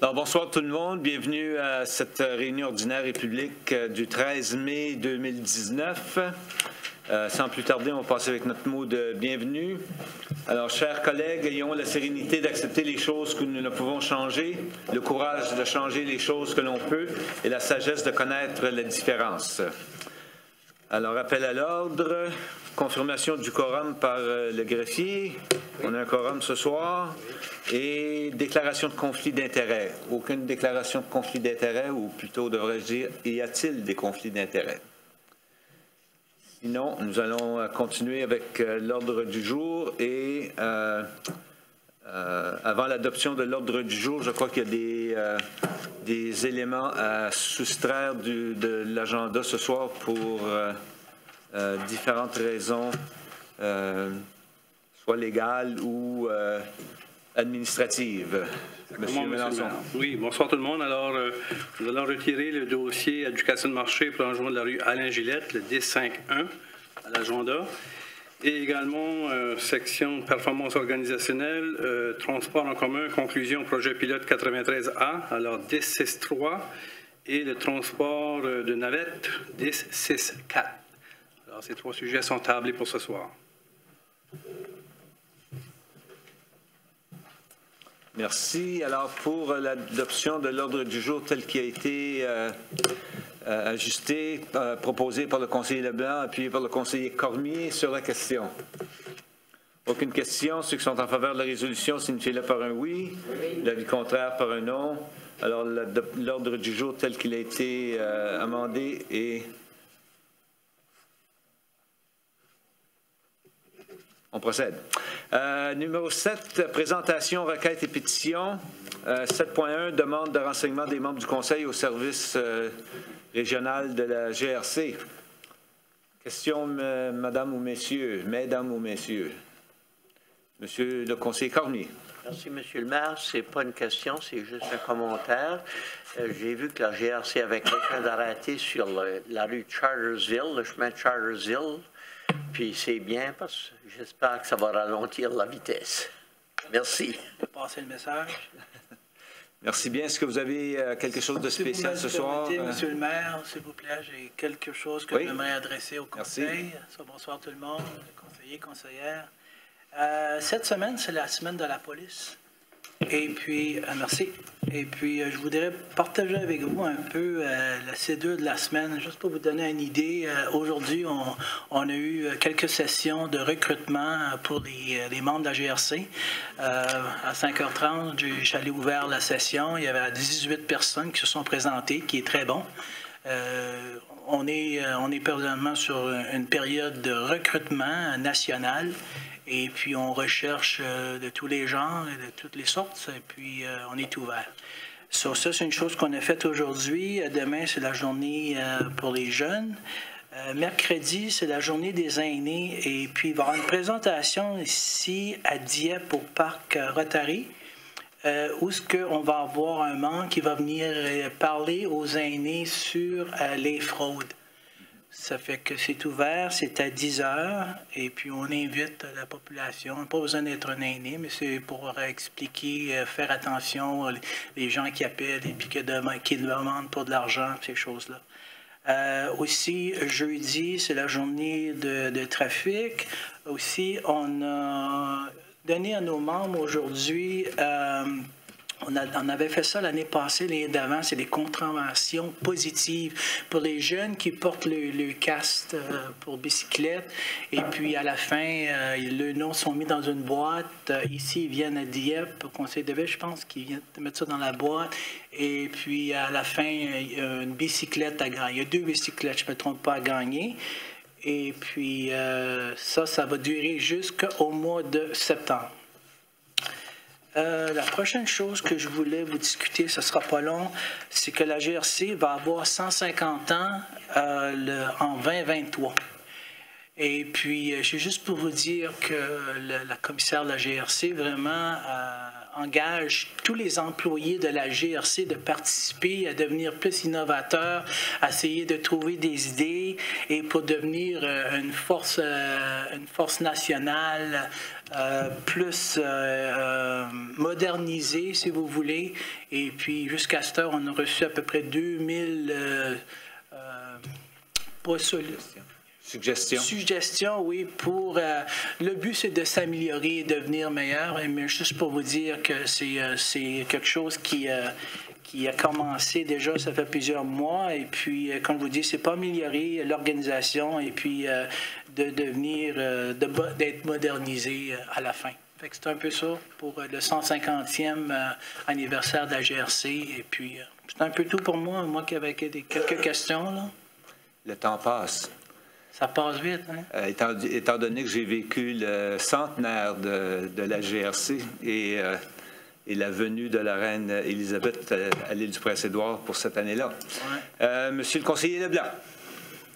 Alors, bonsoir tout le monde. Bienvenue à cette réunion ordinaire et publique du 13 mai 2019. Sans plus tarder, on va passer avec notre mot de bienvenue. Alors, chers collègues, ayons la sérénité d'accepter les choses que nous ne pouvons changer, le courage de changer les choses que l'on peut et la sagesse de connaître la différence. Alors, appel à l'ordre, confirmation du quorum par le greffier. On a un quorum ce soir. Et déclaration de conflit d'intérêts. Aucune déclaration de conflit d'intérêts, ou plutôt devrais-je dire, y a-t-il des conflits d'intérêts? Sinon, nous allons continuer avec l'ordre du jour et avant l'adoption de l'ordre du jour, je crois qu'il y a des éléments à soustraire de l'agenda ce soir pour différentes raisons, soit légales ou administrative. Monsieur Mélenchon. Oui, bonsoir tout le monde. Alors, nous allons retirer le dossier éducation de marché pour prolongement de la rue Alain Gillette, le 10-5-1 à l'agenda. Et également, section performance organisationnelle, transport en commun, conclusion projet pilote 93A, alors 10-6-3, et le transport de navette 10-6-4. Alors, ces trois sujets sont tablés pour ce soir. Merci. Alors, pour l'adoption de l'ordre du jour tel qu'il a été ajusté, proposé par le conseiller Leblanc, appuyé par le conseiller Cormier sur la question. Aucune question. Ceux qui sont en faveur de la résolution, signifiez-le par un oui. L'avis contraire par un non. Alors, l'ordre du jour tel qu'il a été amendé est... On procède. Numéro 7, présentation, requête et pétition. 7.1, demande de renseignement des membres du Conseil au service régional de la GRC. Question, madame ou messieurs, mesdames ou messieurs. Monsieur le conseiller Cormier. Merci, monsieur le maire. Ce n'est pas une question, c'est juste un commentaire. J'ai vu que la GRC avait quelqu'un d'arrêté sur la rue Chartersville, le chemin de Chartersville. Puis c'est bien parce que j'espère que ça va ralentir la vitesse. Merci. Je vais passer le message. Merci bien. Est-ce que vous avez quelque chose de spécial ce soir? Monsieur le maire, s'il vous plaît, j'ai quelque chose que j'aimerais adresser au conseil. Bonsoir tout le monde, conseillers, conseillères. Cette semaine, c'est la semaine de la police. Et puis, merci. Et puis, je voudrais partager avec vous un peu la C2 de la semaine, juste pour vous donner une idée. Aujourd'hui, on a eu quelques sessions de recrutement pour les membres de la GRC. À 5h30, j'allais ouvrir la session. Il y avait 18 personnes qui se sont présentées, qui est très bon. On est présentement sur une période de recrutement national. Et puis, on recherche de tous les genres et de toutes les sortes, et puis on est ouvert. Ça, c'est une chose qu'on a faite aujourd'hui. Demain, c'est la journée pour les jeunes. Mercredi, c'est la journée des aînés. Et puis, il va y avoir une présentation ici à Dieppe, au parc Rotary, où on va avoir un membre qui va venir parler aux aînés sur les fraudes. Ça fait que c'est ouvert, c'est à 10 heures, et puis on invite la population. Pas besoin d'être un aîné, mais c'est pour expliquer, faire attention les gens qui appellent et puis qui demandent pour de l'argent, ces choses-là. Aussi, jeudi, c'est la journée de trafic. Aussi, on a donné à nos membres aujourd'hui... On avait fait ça l'année passée, l'année d'avant, c'est des contraventions positives pour les jeunes qui portent le casque pour bicyclette. Et puis, à la fin, leurs noms sont mis dans une boîte. Ici, ils viennent à Dieppe, au conseil de ville, je pense, qu'ils viennent mettre ça dans la boîte. Et puis, à la fin, il y a une bicyclette à gagner. Il y a 2 bicyclettes, je ne me trompe pas, à gagner. Et puis, ça va durer jusqu'au mois de septembre. La prochaine chose que je voulais vous discuter, ce ne sera pas long, c'est que la GRC va avoir 150 ans en 2023. Et puis, c'est juste pour vous dire que la commissaire de la GRC vraiment engage tous les employés de la GRC de participer, à devenir plus innovateurs, à essayer de trouver des idées et pour devenir une force nationale plus modernisé, si vous voulez. Et puis, jusqu'à cette heure, on a reçu à peu près 2000 suggestions, oui, pour... le but, c'est de s'améliorer et devenir meilleur. Mais juste pour vous dire que c'est quelque chose qui a commencé déjà, ça fait plusieurs mois. Et puis, comme je vous dis, c'est pas améliorer l'organisation et puis de devenir, d'être modernisé à la fin. Fait que c'est un peu ça pour le 150e anniversaire de la GRC. Et puis, c'est un peu tout pour moi. Moi qui avais quelques questions, là. Le temps passe. Ça passe vite, hein? Étant donné que j'ai vécu le centenaire de la GRC et la venue de la reine Élisabeth à l'île du Prince-Édouard pour cette année-là. Ouais. Monsieur le conseiller Leblanc.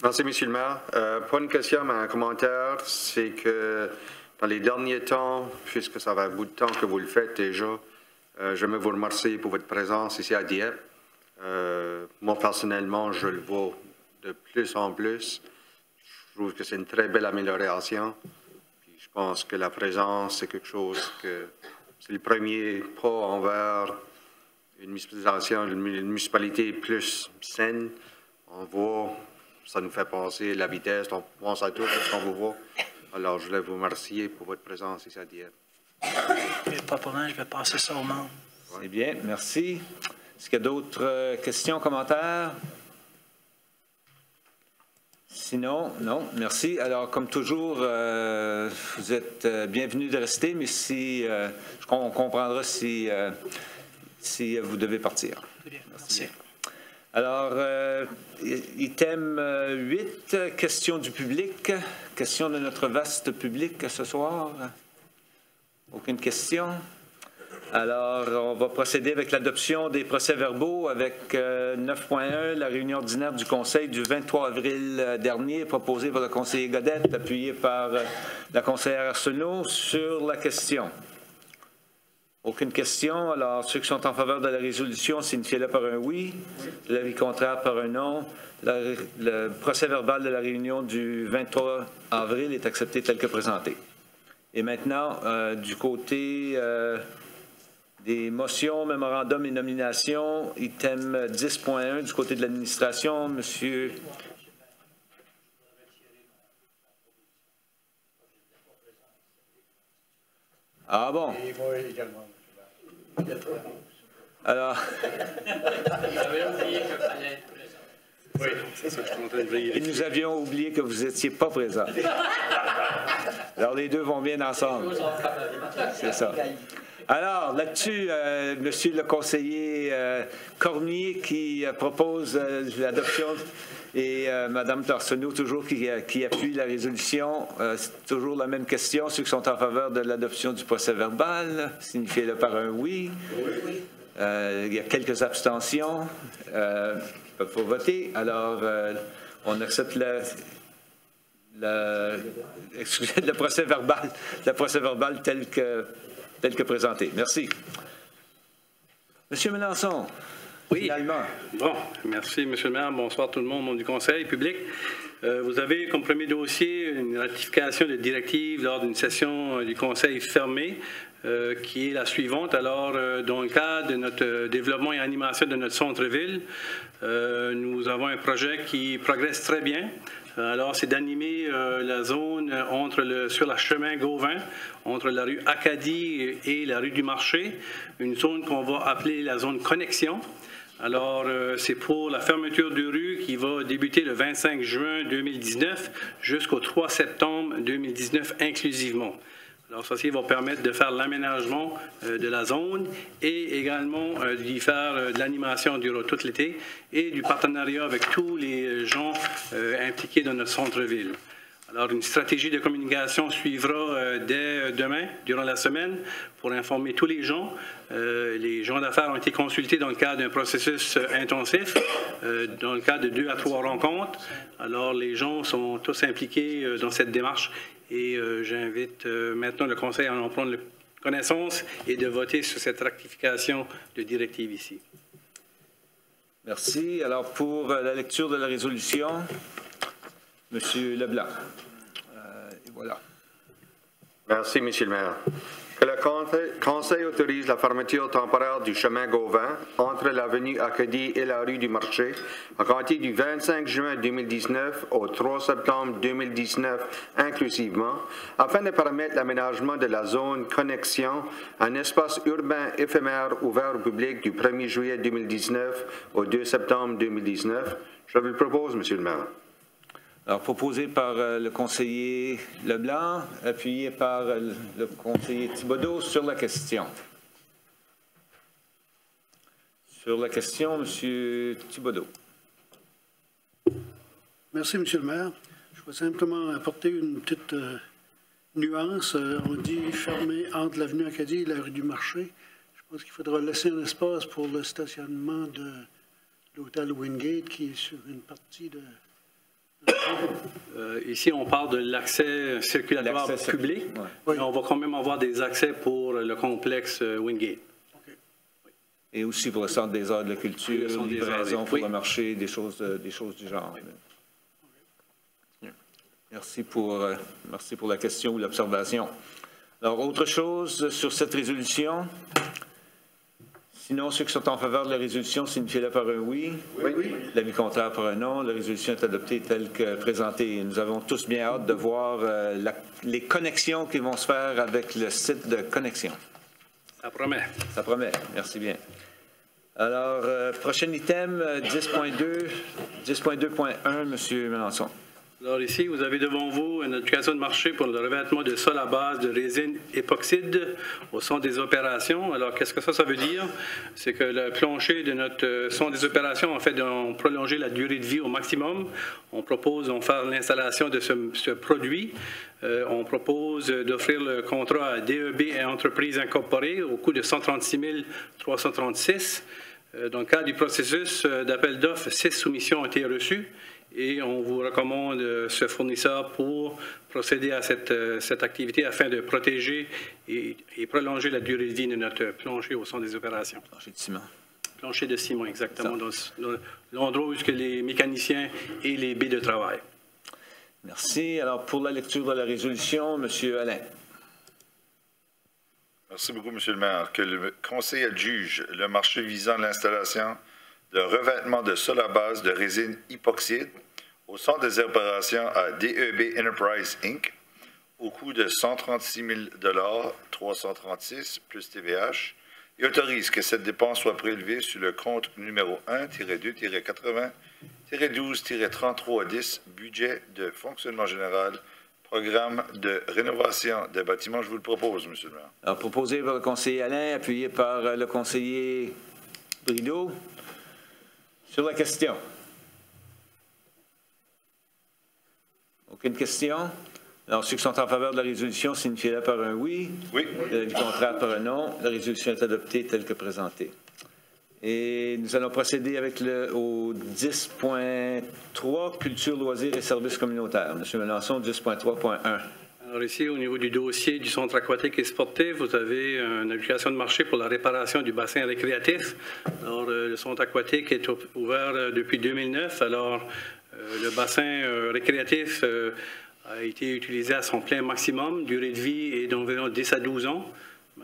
Merci, Monsieur le maire. Pas une question, mais un commentaire. C'est que dans les derniers temps, puisque ça va un bout de temps que vous le faites déjà, j'aimerais vous remercier pour votre présence ici à Dieppe. Moi, personnellement, je le vois de plus en plus. Je trouve que c'est une très belle amélioration. Puis je pense que la présence, c'est quelque chose que c'est le premier pas envers une municipalité plus saine. On voit, ça nous fait penser la vitesse, on pense à tout ce qu'on vous voit. Alors, je voulais vous remercier pour votre présence ici à Dieppe. Pas pour moi, je vais passer ça au monde. C'est bien, merci. Est-ce qu'il y a d'autres questions, commentaires? Sinon, non, merci. Alors, comme toujours, vous êtes bienvenus de rester, mais on comprendra si vous devez partir. Très bien, merci. Alors, item 8, questions du public. Questions de notre vaste public ce soir. Aucune question? Alors, on va procéder avec l'adoption des procès-verbaux avec 9.1, la réunion ordinaire du Conseil du 23 avril dernier, proposée par le conseiller Godette, appuyé par la conseillère Arsenault sur la question. Aucune question. Alors, ceux qui sont en faveur de la résolution, signifiez-le par un oui. L'avis contraire par un non. Le procès-verbal de la réunion du 23 avril est accepté tel que présenté. Et maintenant, du côté... des motions, mémorandums et nominations, item 10.1 du côté de l'administration, monsieur. Ah bon? Alors. Oui, c'est ça que je suis en train de vérifier. Nous avions oublié que vous n'étiez pas présent. Alors les deux vont bien ensemble. C'est ça. Alors, là-dessus, monsieur le conseiller Cormier qui propose l'adoption et madame Arsenault toujours qui appuie la résolution. C'est toujours la même question. Ceux qui sont en faveur de l'adoption du procès-verbal, signifiez-le par un oui. Il y a quelques abstentions. Il faut voter. Alors, on accepte le procès-verbal tel que présenté. Merci. Monsieur Mélenchon. Oui. Finalement. Bon, merci, Monsieur le maire. Bonsoir tout le monde, du Conseil public. Vous avez comme premier dossier une ratification de directive lors d'une session du Conseil fermée qui est la suivante. Alors, dans le cadre de notre développement et animation de notre centre-ville, nous avons un projet qui progresse très bien. Alors, c'est d'animer la zone sur la chemin Gauvin, entre la rue Acadie et la rue du Marché, une zone qu'on va appeler la zone connexion. Alors, c'est pour la fermeture de rue qui va débuter le 25 juin 2019 jusqu'au 3 septembre 2019 inclusivement. Alors, ceci va permettre de faire l'aménagement de la zone et également d'y faire de l'animation durant tout l'été et du partenariat avec tous les gens impliqués dans notre centre-ville. Alors, une stratégie de communication suivra dès demain, durant la semaine, pour informer tous les gens. Les gens d'affaires ont été consultés dans le cadre d'un processus intensif, dans le cadre de 2 à 3 rencontres. Alors, les gens sont tous impliqués dans cette démarche et j'invite maintenant le Conseil à en prendre connaissance et de voter sur cette rectification de directive ici. Merci. Alors, pour la lecture de la résolution, Monsieur Leblanc. Et voilà. Merci, M. le maire. Que le Conseil autorise la fermeture temporaire du chemin Gauvin entre l'avenue Acadie et la rue du Marché à compter du 25 juin 2019 au 3 septembre 2019 inclusivement, afin de permettre l'aménagement de la zone connexion, un espace urbain éphémère ouvert au public du 1er juillet 2019 au 2 septembre 2019. Je vous le propose, M. le maire. Alors, proposé par le conseiller Leblanc, appuyé par le conseiller Thibodeau sur la question. Sur la question, M. Thibodeau. Merci, M. le maire. Je vais simplement apporter une petite nuance. On dit fermer entre l'avenue Acadie et la rue du Marché. Je pense qu'il faudra laisser un espace pour le stationnement de l'hôtel Wingate qui est sur une partie de... Ici, on parle de l'accès circulatoire public. Oui. Mais on va quand même avoir des accès pour le complexe Wingate. Okay. Et aussi pour le Centre des arts de la culture, livraison pour oui. le marché, des choses du genre. Oui. Merci pour la question ou l'observation. Alors, autre chose sur cette résolution? Sinon, ceux qui sont en faveur de la résolution signifient-le par un oui. Oui. L'avis contraire par un non. La résolution est adoptée telle que présentée. Nous avons tous bien hâte de voir les connexions qui vont se faire avec le site de connexion. Ça promet. Ça promet. Merci bien. Alors, prochain item, 10.2.1, M. Mélenchon. Alors ici, vous avez devant vous une éducation de marché pour le revêtement de sol à base de résine époxyde au centre des opérations. Alors, qu'est-ce que ça veut dire? C'est que le plancher de notre centre des opérations, en fait, on prolonger la durée de vie au maximum. On propose de faire l'installation de ce produit. On propose d'offrir le contrat à DEB et Entreprises Incorporées au coût de 136 336. Dans le cadre du processus d'appel d'offres, 6 soumissions ont été reçues. Et on vous recommande ce fournisseur pour procéder à cette activité afin de protéger et prolonger la durée de vie de notre plancher au centre des opérations. Plancher de ciment. Plancher de ciment, exactement, dans l'endroit où les mécaniciens et les baies de travail. Merci. Alors, pour la lecture de la résolution, M. Alain. Merci beaucoup, M. le maire. Que le Conseil adjuge le marché visant l'installation de revêtement de sol à base de résine hypoxyde au centre des opérations à DEB Enterprise Inc. au coût de 136 336 plus TVH et autorise que cette dépense soit prélevée sur le compte numéro 1-2-80-12-3310 budget de fonctionnement général programme de rénovation des bâtiments. Je vous le propose, M. le maire. Alors, proposé par le conseiller Alain, appuyé par le conseiller Brideau. Sur la question. Aucune question? Alors, ceux qui sont en faveur de la résolution signifient-le par un oui. Oui. L'avis contraire par un non. La résolution est adoptée telle que présentée. Et nous allons procéder avec au 10.3, culture, loisirs et services communautaires. M. Mélenchon, 10.3.1. Alors ici, au niveau du dossier du centre aquatique et sportif, vous avez une application de marché pour la réparation du bassin récréatif. Alors, le centre aquatique est ouvert depuis 2009. Alors, le bassin récréatif a été utilisé à son plein maximum. Durée de vie est d'environ 10 à 12 ans.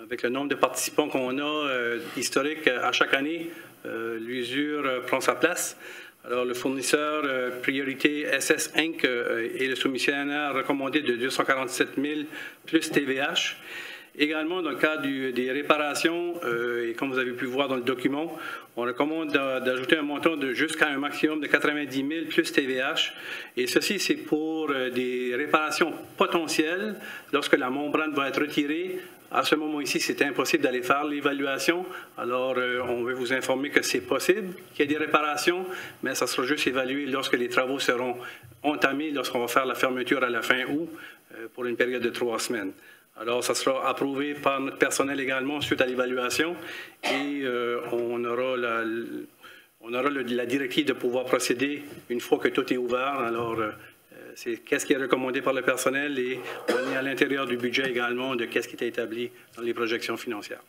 Avec le nombre de participants qu'on a historique à chaque année, l'usure prend sa place. Alors, le fournisseur priorité SS Inc. est le soumissionnaire recommandé de 247 000 plus TVH. Également, dans le cadre des réparations, et comme vous avez pu voir dans le document, on recommande d'ajouter un montant de jusqu'à un maximum de 90 000 plus TVH. Et ceci, c'est pour des réparations potentielles lorsque la membrane va être retirée. À ce moment ici, c'est impossible d'aller faire l'évaluation. Alors, on veut vous informer que c'est possible qu'il y ait des réparations, mais ça sera juste évalué lorsque les travaux seront entamés, lorsqu'on va faire la fermeture à la fin août pour une période de 3 semaines. Alors, ça sera approuvé par notre personnel également suite à l'évaluation et on aura la directive de pouvoir procéder une fois que tout est ouvert. Alors, c'est qu'est-ce qui est recommandé par le personnel et on est à l'intérieur du budget également de qu'est-ce qui est établi dans les projections financières.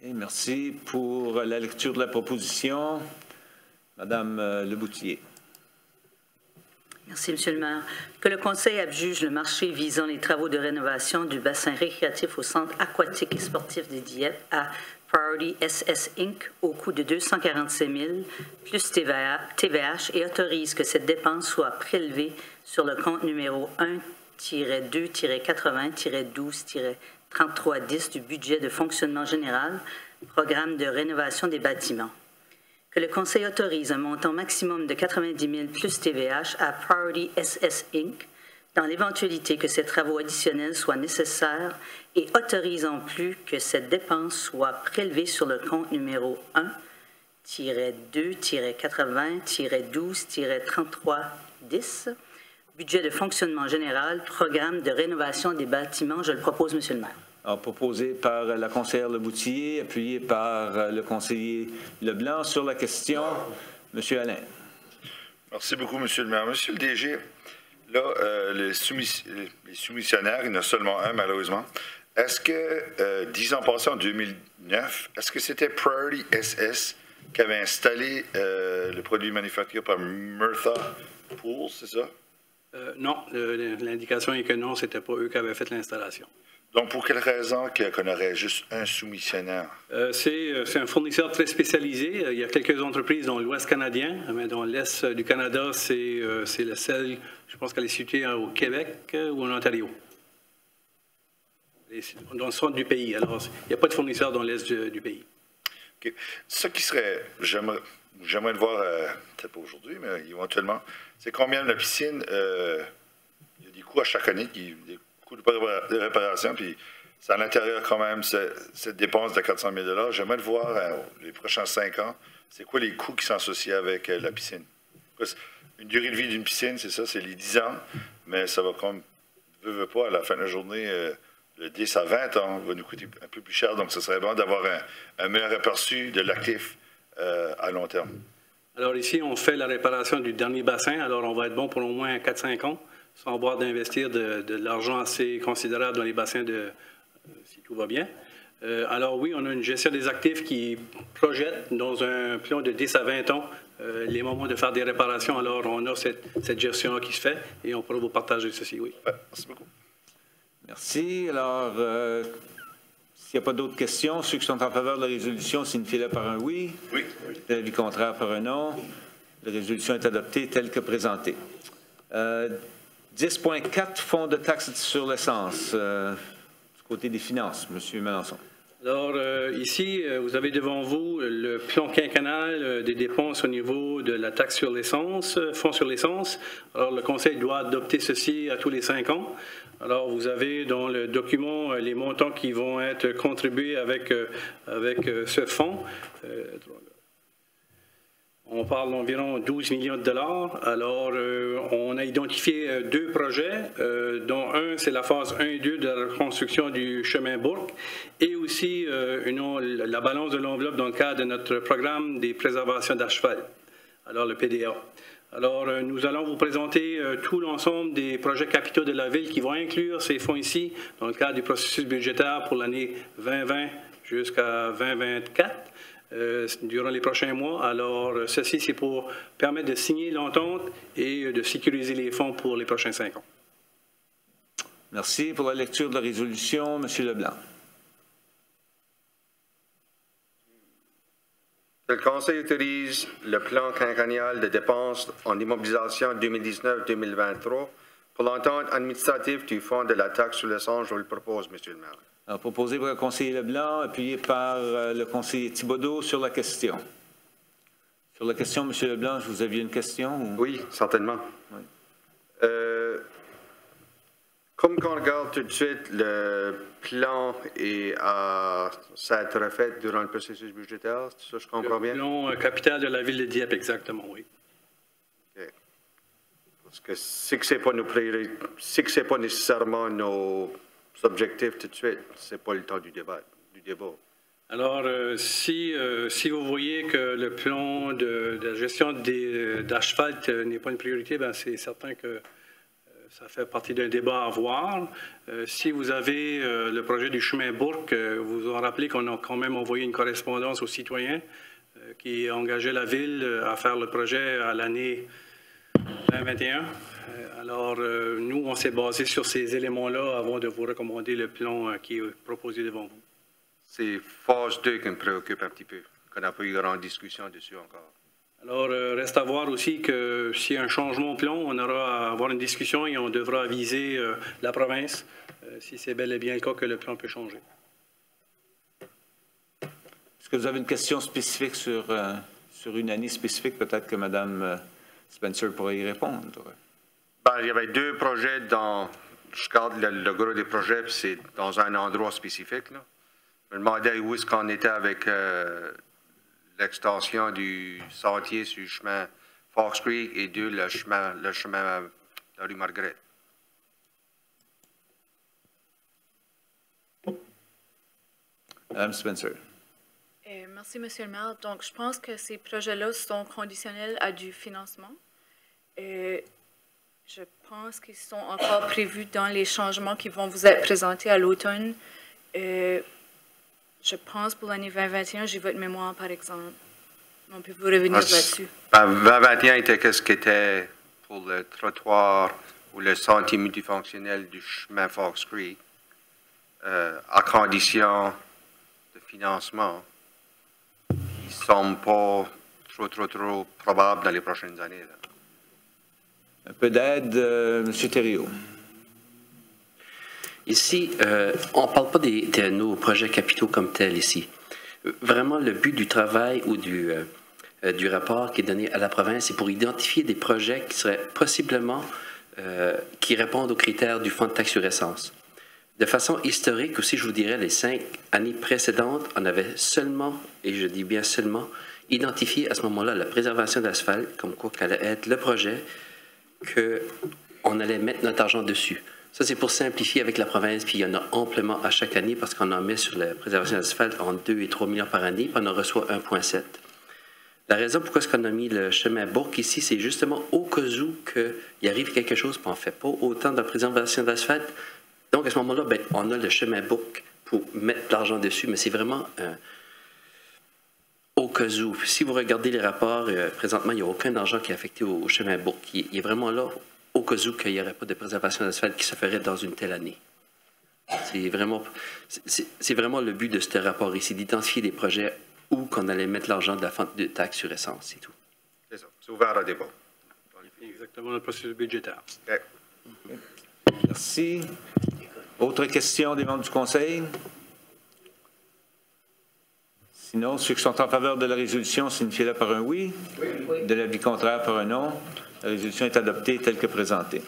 Et merci pour la lecture de la proposition. Madame Leboutillier. Merci, M. le maire. Que le Conseil adjuge le marché visant les travaux de rénovation du bassin récréatif au centre aquatique et sportif de Dieppe à Priority SS Inc. au coût de 247 000 plus TVH et autorise que cette dépense soit prélevée sur le compte numéro 1-2-80-12-3310 du budget de fonctionnement général, programme de rénovation des bâtiments. Que le Conseil autorise un montant maximum de 90 000 plus TVH à Priority SS Inc. dans l'éventualité que ces travaux additionnels soient nécessaires et autorise en plus que cette dépense soit prélevée sur le compte numéro 1-2-80-12-3310, budget de fonctionnement général, programme de rénovation des bâtiments. Je le propose, M. le maire. Alors, proposé par la conseillère Leboutillier, appuyé par le conseiller Leblanc. Sur la question, M. Alain. Merci beaucoup, M. le maire. Monsieur le DG, là, les soumissionnaires, il y en a seulement un, malheureusement. Est-ce que, 10 ans passés, en 2009, est-ce que c'était Priority SS qui avait installé le produit manufacturé par Murtha Pools, c'est ça? Non, l'indication est que non, ce n'était pas eux qui avaient fait l'installation. Donc, pour quelle raison qu'on aurait juste un soumissionnaire? C'est un fournisseur très spécialisé. Il y a quelques entreprises dans l'Ouest canadien, mais dans l'Est du Canada, c'est la seule, je pense qu'elle est située au Québec ou en Ontario. Dans le centre du pays. Alors, il n'y a pas de fournisseur dans l'Est du pays. Okay. Ce qui serait, j'aimerais le voir, peut-être pas aujourd'hui, mais éventuellement, c'est combien la piscine, il y a des coûts à chaque année, des coûts de réparation, puis c'est à l'intérieur quand même cette dépense de 400 000 $. J'aimerais le voir les prochains 5 ans. C'est quoi les coûts qui sont associés avec la piscine? Une durée de vie d'une piscine, c'est ça, c'est les 10 ans, mais ça va comme, veut pas, à la fin de la journée, le 10 à 20 ans va nous coûter un peu plus cher, donc ce serait bon d'avoir un meilleur aperçu de l'actif à long terme. Alors ici, on fait la réparation du dernier bassin, alors on va être bon pour au moins 4-5 ans, sans avoir d'investir de l'argent assez considérable dans les bassins si tout va bien. Alors oui, on a une gestion des actifs qui projette dans un plan de 10 à 20 ans les moments de faire des réparations. Alors on a cette gestion-là qui se fait et on pourra vous partager ceci, oui. Merci beaucoup. Merci. Alors, s'il n'y a pas d'autres questions, ceux qui sont en faveur de la résolution signifient-le par un oui. Oui. L'avis contraire par un non. La résolution est adoptée telle que présentée. 10.4, fonds de taxes sur l'essence. Du côté des finances, M. Melançon. Alors, ici, vous avez devant vous le plan quinquennal des dépenses au niveau de la taxe sur l'essence, fonds sur l'essence. Alors, le Conseil doit adopter ceci à tous les 5 ans. Alors, vous avez dans le document les montants qui vont être contribués avec ce fonds. On parle d'environ 12 millions de $. Alors, on a identifié 2 projets, dont un, c'est la phase 1 et 2 de la reconstruction du chemin Bourque, et aussi la balance de l'enveloppe dans le cadre de notre programme des préservations d'asphalte, alors le PDA. Alors, nous allons vous présenter tout l'ensemble des projets capitaux de la Ville qui vont inclure ces fonds ici, dans le cadre du processus budgétaire pour l'année 2020 jusqu'à 2024. Durant les prochains mois. Alors, ceci, c'est pour permettre de signer l'entente et de sécuriser les fonds pour les prochains 5 ans. Merci. Pour la lecture de la résolution, M. Leblanc. Le Conseil autorise le plan quinquennal de dépenses en immobilisation 2019-2023 pour l'entente administrative du fonds de la taxe sur l'essence. Je vous le propose, M. le maire. Alors, proposé par le conseiller Leblanc, appuyé par le conseiller Thibodeau sur la question. Sur la question, M. Leblanc, vous aviez une question? Ou... Oui, certainement. Oui. Comme on regarde tout de suite, le plan est à s'être refait durant le processus budgétaire, c'est ça, je comprends bien? Le plan capital de la Ville de Dieppe, exactement, oui. Okay. Parce que c'est que ce n'est pas nos priorités, c'est que ce n'est pas nécessairement nos objectifs tout de suite, ce n'est pas le temps du débat. Alors, si vous voyez que le plan de la gestion d'asphalte n'est pas une priorité, ben c'est certain que ça fait partie d'un débat à avoir. Si vous avez le projet du chemin Bourque, vous vous rappelez qu'on a quand même envoyé une correspondance aux citoyens qui engageait la Ville à faire le projet à l'année 2021. Alors, nous, on s'est basé sur ces éléments-là avant de vous recommander le plan qui est proposé devant vous. C'est phase 2 qui me préoccupe un petit peu, qu'on n'a pas eu grande discussion dessus encore. Alors, reste à voir aussi que s'il y a un changement de plan, on aura à avoir une discussion et on devra aviser la province si c'est bel et bien le cas que le plan peut changer. Est-ce que vous avez une question spécifique sur une année spécifique? Peut-être que Mme Spencer pourrait y répondre. Ben, il y avait 2 projets dans... Je garde le gros des projets, puis c'est dans un endroit spécifique. Là. Je me demandais où est-ce qu'on était avec l'extension du sentier sur le chemin Fox Creek et le chemin de la rue Margaret. Mme Spencer. Merci, M. le maire. Donc, je pense que ces projets-là sont conditionnels à du financement. Je pense qu'ils sont encore prévus dans les changements qui vont vous être présentés à l'automne. Je pense pour l'année 2021, j'ai votre mémoire, par exemple. On peut vous revenir là-dessus. 2021 était qu'est-ce qui était pour le trottoir ou le sentier multifonctionnel du chemin Fox Creek, à condition de financement. Ils ne semblent pas trop probables dans les prochaines années. Là. Un peu d'aide, M. Thériault. Ici, on ne parle pas de nos projets capitaux comme tels ici. Vraiment, le but du travail ou du rapport qui est donné à la province, c'est pour identifier des projets qui seraient possiblement, qui répondent aux critères du Fonds de taxe sur essence. De façon historique aussi, je vous dirais, les 5 années précédentes, on avait seulement, et je dis bien seulement, identifié à ce moment-là la préservation d'asphalte, comme quoi qu'elle allait être le projet qu'on allait mettre notre argent dessus. Ça, c'est pour simplifier avec la province, puis il y en a amplement à chaque année parce qu'on en met sur la préservation d'asphalte entre 2 et 3 millions par année, puis on en reçoit 1,7. La raison pourquoi est-ce qu'on a mis le chemin Bourque ici, c'est justement au cas où il arrive quelque chose, puis on ne fait pas autant de la préservation d'asphalte. Donc, à ce moment-là, ben, on a le chemin Bourque pour mettre l'argent dessus, mais c'est vraiment au cas où. Si vous regardez les rapports, présentement, il n'y a aucun argent qui est affecté au chemin Bourque. Il est vraiment là au cas où qu'il n'y aurait pas de préservation d'asphalte qui se ferait dans une telle année. C'est vraiment le but de ce rapport ici, d'identifier des projets où qu'on allait mettre l'argent de la fonte de taxe sur essence, c'est tout. C'est ça, c'est ouvert à débat. Exactement le processus budgétaire. Okay. Merci. Autres questions des membres du Conseil? Sinon, ceux qui sont en faveur de la résolution, signifiez-le par un oui. De l'avis contraire, par un non. La résolution est adoptée telle que présentée.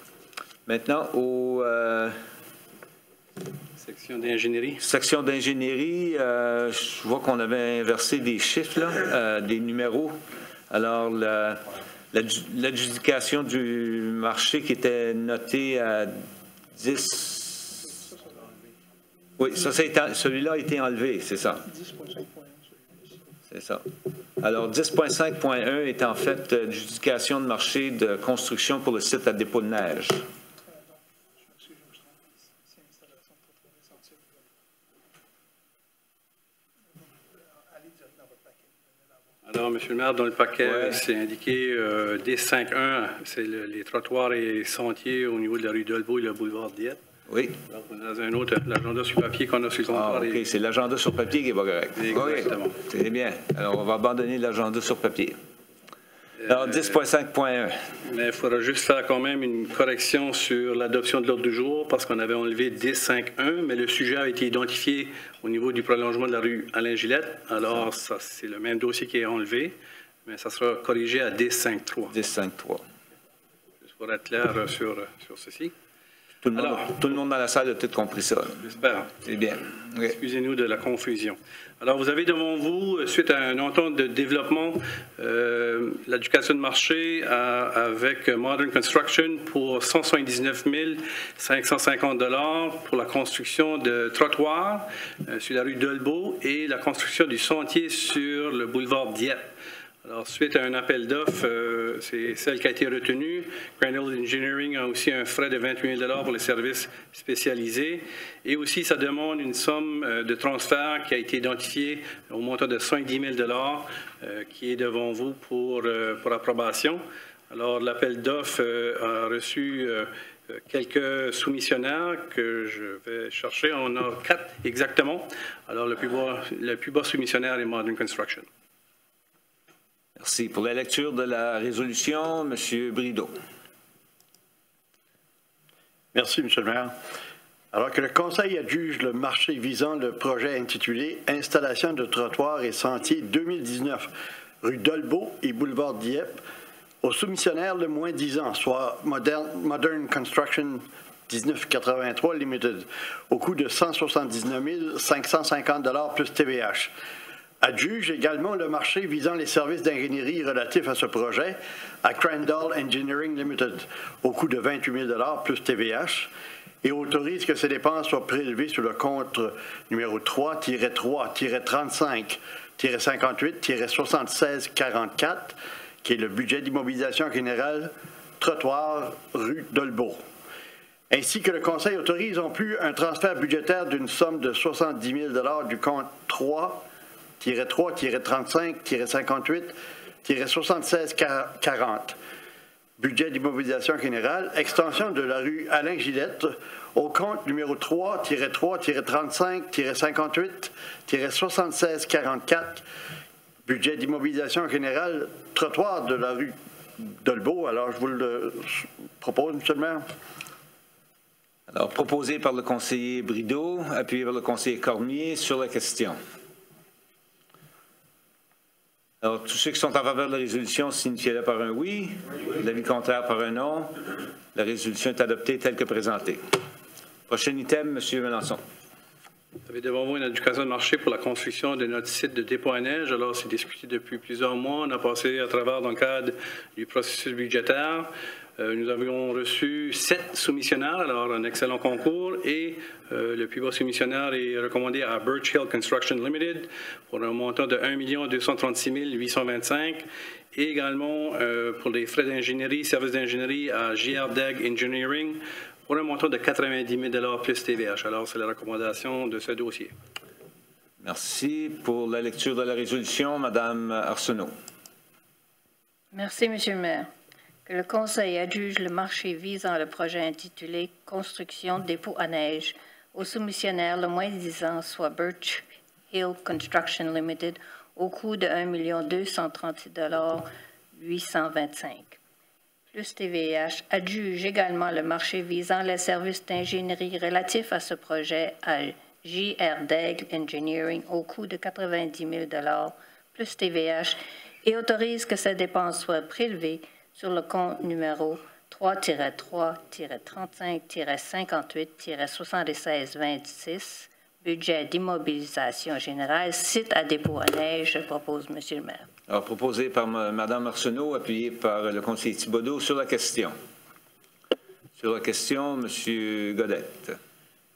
Maintenant, au... Section d'ingénierie. Section d'ingénierie, je vois qu'on avait inversé des chiffres, là, des numéros. Alors, l'adjudication du marché qui était notée à 10... Oui, ça, celui-là a été enlevé, c'est ça. C'est ça. Alors, 10.5.1 est en fait l'adjudication de marché de construction pour le site à dépôt de neige. Alors, M. le maire, dans le paquet, c'est indiqué D5.1, c'est les trottoirs et sentiers au niveau de la rue Dolbeau et le boulevard Dieppe. Oui. Alors, on a un autre, l'agenda sur papier qu'on a sur le comptoir. OK, c'est l'agenda sur papier qui n'est pas correct. Exactement. Oui, c'est bien. Alors, on va abandonner l'agenda sur papier. Alors, 10.5.1. Mais il faudra juste faire quand même une correction sur l'adoption de l'ordre du jour parce qu'on avait enlevé 10.5.1, mais le sujet a été identifié au niveau du prolongement de la rue Alain-Gillette. Alors, ça, c'est le même dossier qui est enlevé, mais ça sera corrigé à 10.5.3. 10.5.3. Juste pour être clair sur ceci. Tout le monde dans la salle a peut-être compris ça. J'espère. C'est bien. Oui. Excusez-nous de la confusion. Alors, vous avez devant vous, suite à une entente de développement, l'éducation de marché avec Modern Construction pour 179 550 $ pour la construction de trottoirs sur la rue Dolbeau et la construction du sentier sur le boulevard Dieppe. Alors, suite à un appel d'offres, c'est celle qui a été retenue. Crandall Engineering a aussi un frais de 28 000 $ pour les services spécialisés. Et aussi, ça demande une somme de transfert qui a été identifiée au montant de 110 000 $ qui est devant vous pour approbation. Alors, l'appel d'offres a reçu quelques soumissionnaires que je vais chercher. On a 4 exactement. Alors, le plus bas soumissionnaire est Modern Construction. Merci. Pour la lecture de la résolution, M. Brideau. Merci, M. le maire. Alors que le Conseil adjuge le marché visant le projet intitulé « Installation de trottoirs et sentiers 2019, rue Dolbeau et boulevard Dieppe », aux soumissionnaires le moins 10 ans, soit Modern Construction 1983 Limited, au coût de 179 550 $ plus TVH. Adjuge également le marché visant les services d'ingénierie relatifs à ce projet à Crandall Engineering Limited, au coût de 28 000 $ plus TVH, et autorise que ces dépenses soient prélevées sur le compte numéro 3-3-35-58-76-44, qui est le budget d'immobilisation générale, trottoir, rue Dolbeau. Ainsi que le Conseil autorise en plus un transfert budgétaire d'une somme de 70 000 $ du compte 3-3-35-58-76-40, budget d'immobilisation générale, extension de la rue Alain Gillette, au compte numéro 3-3-35-58-76-44, budget d'immobilisation générale, trottoir de la rue Dolbeau. Alors, je vous le propose, M. le maire. Alors, proposé par le conseiller Brideau, appuyé par le conseiller Cormier sur la question. Alors, tous ceux qui sont en faveur de la résolution signifient-le par un oui. L'avis contraire par un non. La résolution est adoptée telle que présentée. Prochain item, M. Melançon. Vous avez devant vous une éducation de marché pour la construction de notre site de dépôt à neige. Alors, c'est discuté depuis plusieurs mois. On a passé à travers dans le cadre du processus budgétaire. Nous avions reçu 7 soumissionnaires, alors un excellent concours, et le plus bas soumissionnaire est recommandé à Birch Hill Construction Limited pour un montant de 1 236 825, et également pour les frais d'ingénierie, services d'ingénierie à JR Deg Engineering pour un montant de 90 000 $ plus TVH. Alors, c'est la recommandation de ce dossier. Merci. Pour la lecture de la résolution, Mme Arsenault. Merci, M. le maire. Que le Conseil adjuge le marché visant le projet intitulé « Construction dépôt à neige » aux soumissionnaires le moins 10 ans, soit Birch Hill Construction Limited, au coût de 1 236 825. Plus TVH adjuge également le marché visant les services d'ingénierie relatifs à ce projet à JR Deg Engineering au coût de 90 000 $ plus TVH et autorise que ces dépenses soient prélevées sur le compte numéro 3-3-35-58-76-26, budget d'immobilisation générale, site à dépôt à neige. Je propose, M. le maire. Alors, proposé par Mme Arsenault, appuyé par le conseiller Thibodeau sur la question. Sur la question, M. Godette.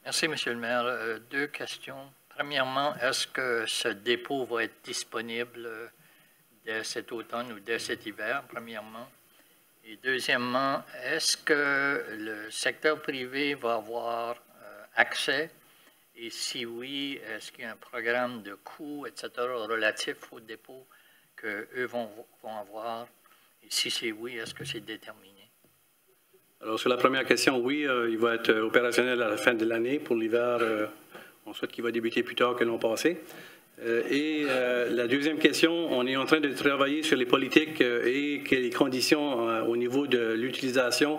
Merci, M. le maire. 2 questions. Premièrement, est-ce que ce dépôt va être disponible dès cet automne ou dès cet hiver, premièrement? Et deuxièmement, est-ce que le secteur privé va avoir accès? Et si oui, est-ce qu'il y a un programme de coûts, etc., relatif au dépôt qu'eux vont avoir? Et si c'est oui, est-ce que c'est déterminé? Alors, sur la première question, oui, il va être opérationnel à la fin de l'année. Pour l'hiver, on souhaite qu'il va débuter plus tard que l'an passé. Et la deuxième question, on est en train de travailler sur les politiques et les conditions au niveau de l'utilisation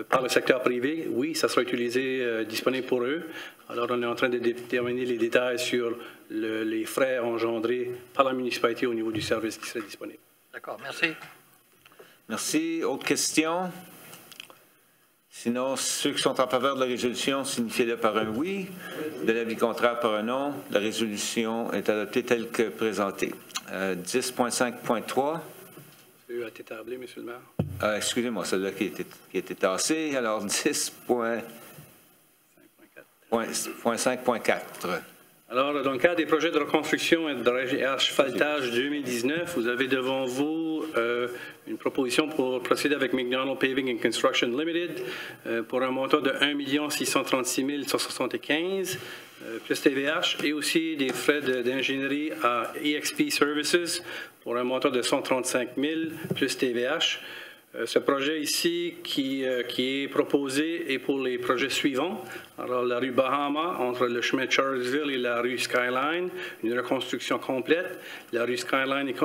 par le secteur privé. Oui, ça sera utilisé, disponible pour eux. Alors, on est en train de déterminer les détails sur les frais engendrés par la municipalité au niveau du service qui serait disponible. D'accord, merci. Merci. Autre question? Sinon, ceux qui sont en faveur de la résolution signifient-le par un oui. De l'avis contraire par un non. La résolution est adoptée telle que présentée. 10.5.3. Celui-là a été tablé, M. le maire. Excusez-moi, celle-là qui a été tassée. Alors, 10.5.4. Alors, dans le cadre des projets de reconstruction et d'asphaltage 2019, vous avez devant vous une proposition pour procéder avec McDonald Paving and Construction Limited pour un montant de 1 636 175 plus TVH et aussi des frais d'ingénierie à EXP Services pour un montant de 135 000 plus TVH. Ce projet ici qui est proposé est pour les projets suivants. Alors, la rue Bahama, entre le chemin de Charlottesville et la rue Skyline, une reconstruction complète. La rue Skyline est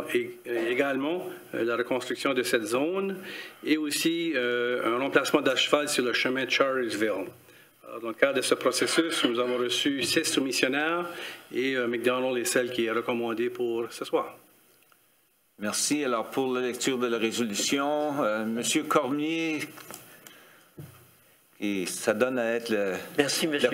également la reconstruction de cette zone. Et aussi un remplacement d'asphalte sur le chemin de Charlottesville. Alors, dans le cadre de ce processus, nous avons reçu 6 soumissionnaires et McDonald est celle qui est recommandée pour ce soir. Merci. Alors, pour la lecture de la résolution, Monsieur Cormier, et ça donne à être le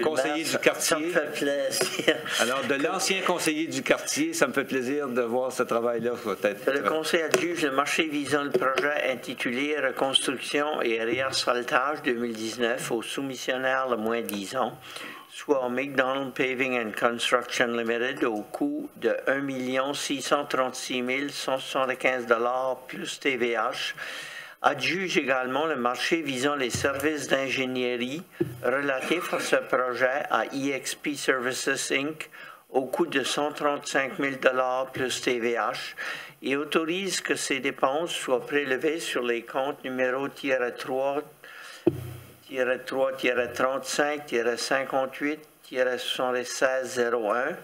conseiller du quartier. Ça me fait plaisir. Alors, de l'ancien conseiller du quartier, ça me fait plaisir de voir ce travail-là. Le conseil adjuge le marché visant le projet intitulé Reconstruction et réasphaltage 2019 aux soumissionnaires le moins 10 ans, soit McDonald Paving and Construction Limited au coût de 1 636 175 $ plus TVH, adjuge également le marché visant les services d'ingénierie relatifs à ce projet à EXP Services Inc. au coût de 135 000 $, plus TVH et autorise que ces dépenses soient prélevées sur les comptes numéro -3, -35, -58, -7601,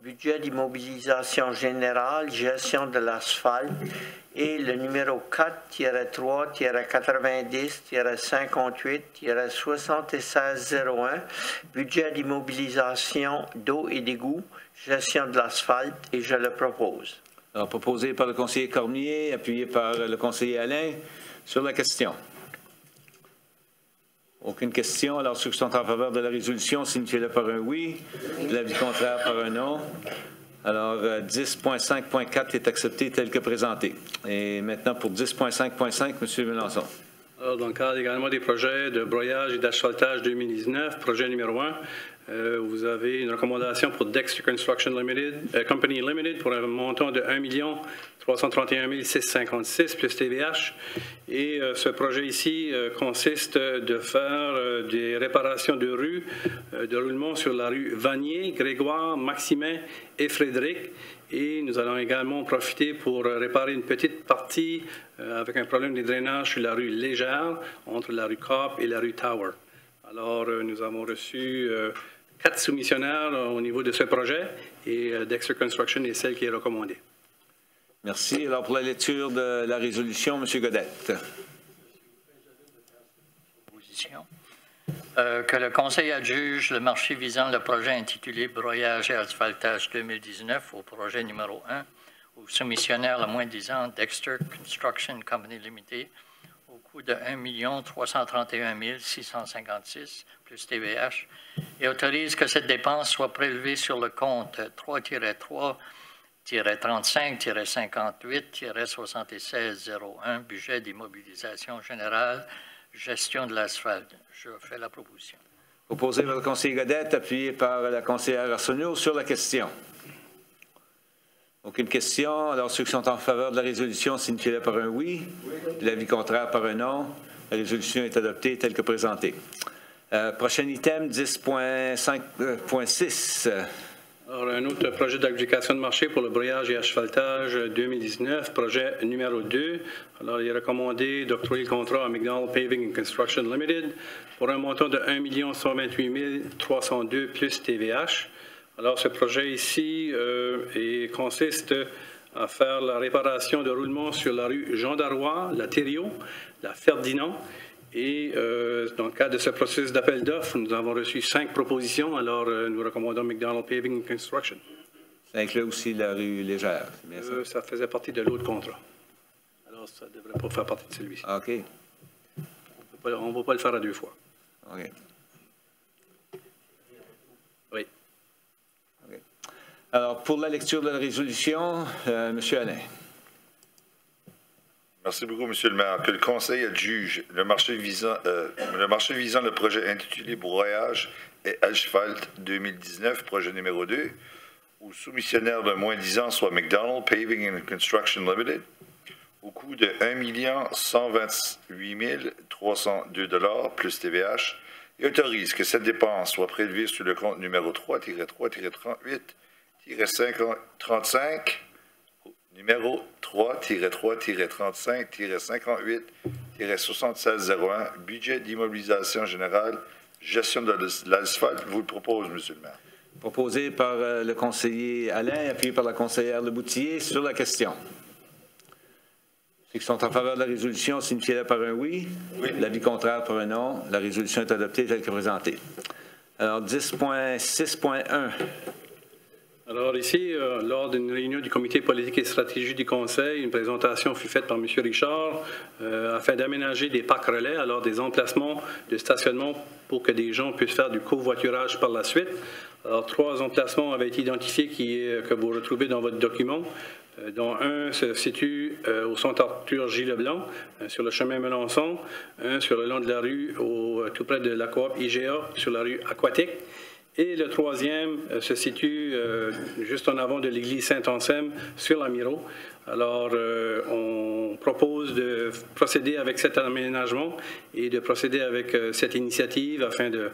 budget d'immobilisation générale, gestion de l'asphalte, et le numéro 4-3, -90, -58, -7601, budget d'immobilisation d'eau et d'égout, gestion de l'asphalte, et je le propose. Alors, proposé par le conseiller Cormier, appuyé par le conseiller Alain. Sur la question. Aucune question. Alors, ceux qui sont en faveur de la résolution, signifiez-le par un oui. L'avis contraire par un non. Alors, 10.5.4 est accepté tel que présenté. Et maintenant, pour 10.5.5, M. Melançon. Alors, dans le cadre également des projets de broyage et d'asphaltage 2019, projet numéro 1, vous avez une recommandation pour Dexter Construction Company Limited pour un montant de 1 331 656 plus TVH. Et ce projet ici consiste de faire des réparations de rues, de roulement sur la rue Vanier, Grégoire, Maximin et Frédéric. Et nous allons également profiter pour réparer une petite partie avec un problème de drainage sur la rue Légère, entre la rue Copp et la rue Tower. Alors, nous avons reçu 4 soumissionnaires au niveau de ce projet et Dexter Construction est celle qui est recommandée. Merci. Alors, pour la lecture de la résolution, M. Godette. Que le conseil adjuge le marché visant le projet intitulé Broyage et asphaltage 2019 au projet numéro 1 au soumissionnaire le moins 10 ans Dexter Construction Company Limited au coût de 1 331 656 plus TVH et autorise que cette dépense soit prélevée sur le compte 3-3-35-58-7601 budget d'immobilisation générale, gestion de l'asphalte. Je fais la proposition. Proposé par le conseiller Godette, appuyé par la conseillère Arsenault sur la question. Aucune question. Alors, ceux qui sont en faveur de la résolution signifient-le par un oui. L'avis contraire par un non. La résolution est adoptée telle que présentée. Prochain item, 10.5.6. Alors, un autre projet d'adjudication de marché pour le broyage et asphaltage 2019, projet numéro 2. Alors, il est recommandé d'octroyer le contrat à McDonald Paving and Construction Limited pour un montant de 1 128 302 plus TVH. Alors, ce projet ici consiste à faire la réparation de roulement sur la rue Jean Darrois, la Thériault, la Ferdinand. Et dans le cadre de ce processus d'appel d'offres, nous avons reçu 5 propositions. Alors, nous recommandons McDonald Paving and Construction. Ça inclut aussi la rue Légère, c'est bien ça? Ça faisait partie de l'autre contrat. Alors, ça ne devrait pas faire partie de celui-ci. OK. On ne va pas le faire à 2 fois. OK. Oui. OK. Alors, pour la lecture de la résolution, M. Alain. Merci beaucoup, M. le maire. Que le conseil adjuge le marché visant le projet intitulé Broyage et asphalte 2019, projet numéro 2, où soumissionnaire de moins 10 ans soit McDonald Paving and Construction Limited, au coût de 1 128 302 $ plus TVH, et autorise que cette dépense soit prélevée sur le compte numéro 3-3-38-35 numéro 3-3-35-58-7601, budget d'immobilisation générale, gestion de l'asphalte, vous le propose, M. le maire. Proposé par le conseiller Alain, appuyé par la conseillère Leboutillier sur la question. Ceux qui sont en faveur de la résolution signifient par un oui. L'avis contraire par un non. La résolution est adoptée telle que présentée. Alors, 10.6.1. Alors ici, lors d'une réunion du comité politique et stratégie du Conseil, une présentation fut faite par M. Richard afin d'aménager des parcs relais, alors des emplacements de stationnement pour que des gens puissent faire du covoiturage par la suite. Alors 3 emplacements avaient été identifiés que vous retrouvez dans votre document, dont un se situe au centre Arthur J. Leblanc, sur le chemin Melançon, un sur le long de la rue, tout près de la coop IGA, sur la rue Aquatique. Et le 3e se situe juste en avant de l'église Saint-Anselme, sur la Miro. Alors, on propose de procéder avec cet aménagement et de procéder avec cette initiative afin de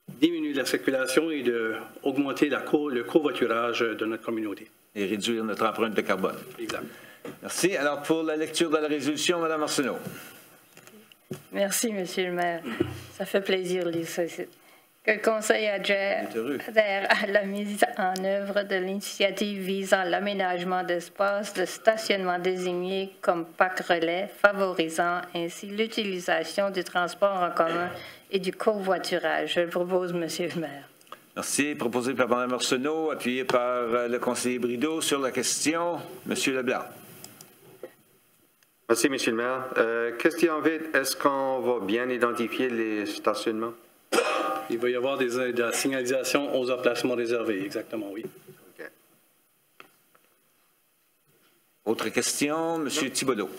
diminuer la circulation et d'augmenter le covoiturage de notre communauté. Et réduire notre empreinte de carbone. Exact. Merci. Alors, pour la lecture de la résolution, Mme Arsenault. Merci, Monsieur le maire. Ça fait plaisir de lire ça ici. Que le Conseil adhère à la mise en œuvre de l'initiative visant l'aménagement d'espaces de stationnement désignés comme parcs relais, favorisant ainsi l'utilisation du transport en commun et du covoiturage. Je le propose, Monsieur le maire. Merci. Proposé par Mme Arsenault, appuyé par le conseiller Brideau sur la question. Monsieur Leblanc. Merci, Monsieur le maire. Question vite, est-ce qu'on va bien identifier les stationnements? Il va y avoir de la signalisation aux emplacements réservés, exactement, oui. Okay. Autre question, M. Thibodeau.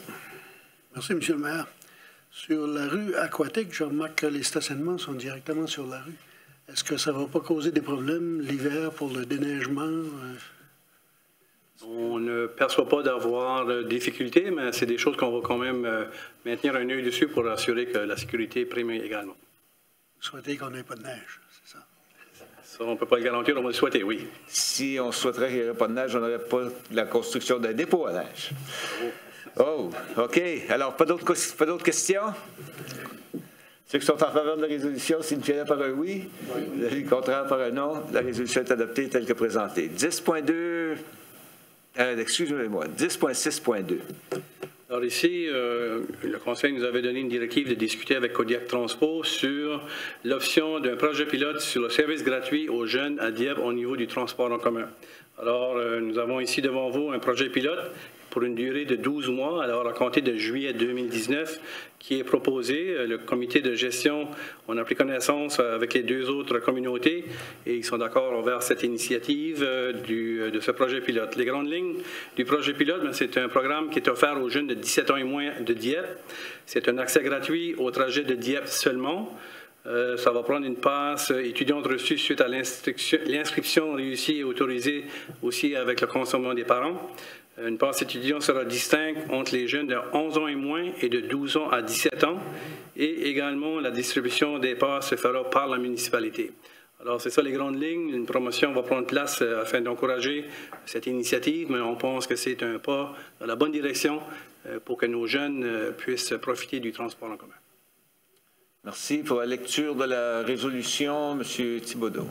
Merci, M. le maire. Sur la rue Aquatique, je remarque que les stationnements sont directement sur la rue. Est-ce que ça ne va pas causer des problèmes l'hiver pour le déneigement? On ne perçoit pas d'avoir de difficultés, mais c'est des choses qu'on va quand même maintenir un œil dessus pour assurer que la sécurité prime également. Vous souhaitez qu'on n'ait pas de neige, c'est ça? Ça, on ne peut pas le garantir, on va le souhaiter, oui. Si on souhaiterait qu'il n'y aurait pas de neige, on n'aurait pas la construction d'un dépôt à neige. Oh, OK. Alors, pas d'autres questions? Ceux qui sont en faveur de la résolution signifient par un oui. L'avis contraire par un non. La résolution est adoptée telle que présentée. 10.2, excusez-moi, 10.6.2. Alors ici, le Conseil nous avait donné une directive de discuter avec Kodiak Transpo sur l'option d'un projet pilote sur le service gratuit aux jeunes à Dieppe au niveau du transport en commun. Alors, nous avons ici devant vous un projet pilote pour une durée de 12 mois, alors à compter de juillet 2019, qui est proposé. Le comité de gestion, on a pris connaissance avec les 2 autres communautés et ils sont d'accord envers cette initiative de ce projet pilote. Les grandes lignes du projet pilote, c'est un programme qui est offert aux jeunes de 17 ans et moins de Dieppe. C'est un accès gratuit au trajet de Dieppe seulement. Ça va prendre une passe étudiante reçue suite à l'inscription réussie et autorisée aussi avec le consentement des parents. Une passe étudiante sera distincte entre les jeunes de 11 ans et moins et de 12 ans à 17 ans. Et également, la distribution des passes se fera par la municipalité. Alors, c'est ça les grandes lignes. Une promotion va prendre place afin d'encourager cette initiative, mais on pense que c'est un pas dans la bonne direction pour que nos jeunes puissent profiter du transport en commun. Merci. Pour la lecture de la résolution, M. Thibodeau.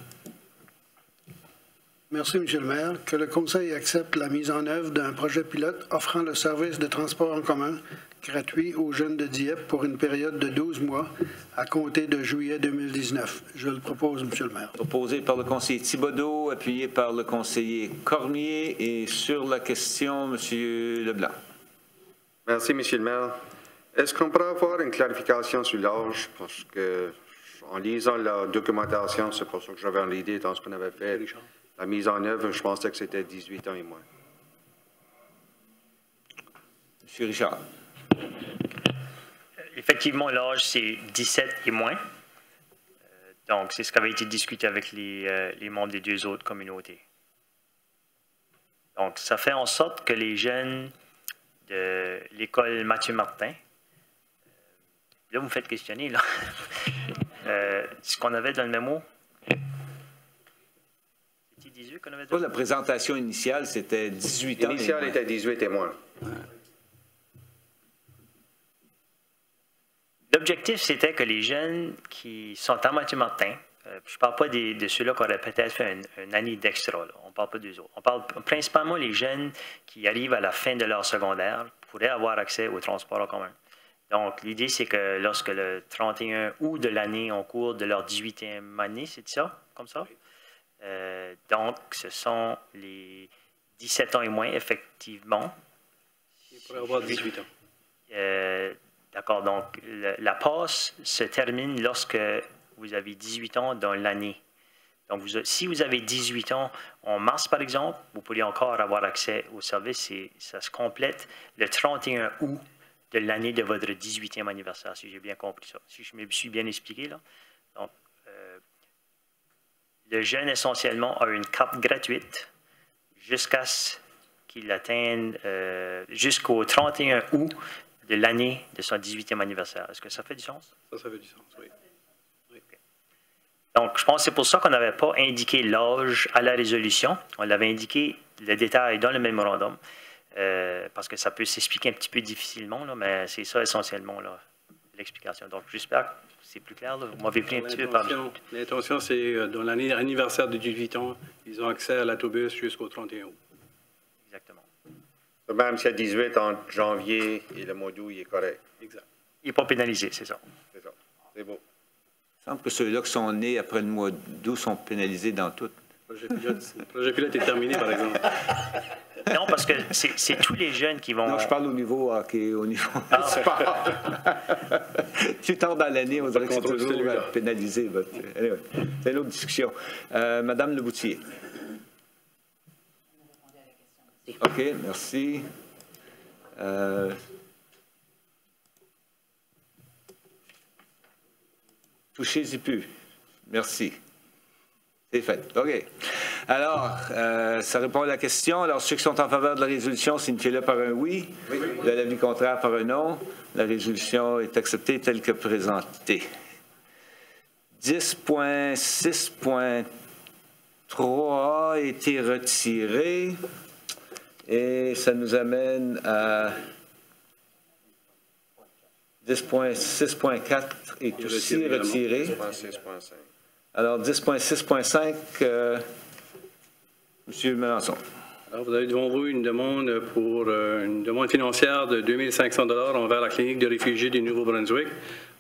Merci, M. le maire. Que le Conseil accepte la mise en œuvre d'un projet pilote offrant le service de transport en commun gratuit aux jeunes de Dieppe pour une période de 12 mois à compter de juillet 2019. Je le propose, M. le maire. Proposé par le conseiller Thibodeau, appuyé par le conseiller Cormier. Et sur la question, M. Leblanc. Merci, M. le maire. Est-ce qu'on pourrait avoir une clarification sur l'âge? Parce que, en lisant la documentation, c'est pour ça que j'avais l'idée dans ce qu'on avait fait. La mise en œuvre, je pensais que c'était 18 ans et moins. M. Richard. Effectivement, l'âge, c'est 17 et moins. Donc, c'est ce qui avait été discuté avec les membres des 2 autres communautés. Donc, ça fait en sorte que les jeunes de l'école Mathieu Martin, là, vous me faites questionner, là. Ce qu'on avait dans le mémo, 18 qu'on avait dit? Pas la présentation initiale, c'était 18 ans. L'initiale était 18 et moins. L'objectif, c'était que les jeunes qui sont à moitié matins, je ne parle pas de ceux-là qui auraient peut-être fait une année d'extra, là. On ne parle pas d'eux autres. On parle principalement les jeunes qui arrivent à la fin de leur secondaire pourraient avoir accès au transport en commun. Donc, l'idée, c'est que lorsque le 31 août de l'année en cours de leur 18e année, c'est ça, comme ça? Donc, ce sont les 17 ans et moins, effectivement. Ils pourraient avoir 18 ans. D'accord, donc la passe se termine lorsque vous avez 18 ans dans l'année. Donc, si vous avez 18 ans en mars, par exemple, vous pourriez encore avoir accès au service et ça se complète le 31 août de l'année de votre 18e anniversaire, si j'ai bien compris ça. Si je me suis bien expliqué, là. Donc, le jeune, essentiellement, a une carte gratuite jusqu'à ce qu'il atteigne jusqu'au 31 août de l'année de son 18e anniversaire. Est-ce que ça fait du sens? Ça fait du sens, oui. Okay. Donc, je pense que c'est pour ça qu'on n'avait pas indiqué l'âge à la résolution. On l'avait indiqué le détail dans le mémorandum, parce que ça peut s'expliquer un petit peu difficilement, là, mais c'est ça essentiellement l'explication. Donc, j'espère que c'est plus clair. Là. Vous m'avez pris un petit peu par... L'intention, c'est dans l'année anniversaire de 18 ans, ils ont accès à l'autobus jusqu'au 31 août. Exactement. Même s'il y a 18 entre janvier et le mois d'août, il est correct. Exact. Il n'est pas pénalisé, c'est ça. C'est ça. C'est beau. Il semble que ceux-là qui sont nés après le mois d'août sont pénalisés dans tout. Le projet pilote est terminé, par exemple. Non, parce que c'est tous les jeunes qui vont... Non, je parle au niveau hockey, au niveau sport. Plus tard dans l'année, on dirait que c'est toujours pénalisé. Anyway, c'est une autre discussion. Madame Leboutier. OK, merci. Touchez-y plus. Merci. C'est fait. OK. Alors, ça répond à la question. Alors, ceux qui sont en faveur de la résolution, signifiez-le par un oui. Oui. L'avis contraire par un non. La résolution est acceptée telle que présentée. 10.6.3 a été retiré. Et ça nous amène à 10.6.4 est aussi retiré. 10.6.5. Alors, 10.6.5, M. Melançon. Alors, vous avez devant vous une demande pour une demande financière de 2 500 $ envers la clinique de réfugiés du Nouveau-Brunswick.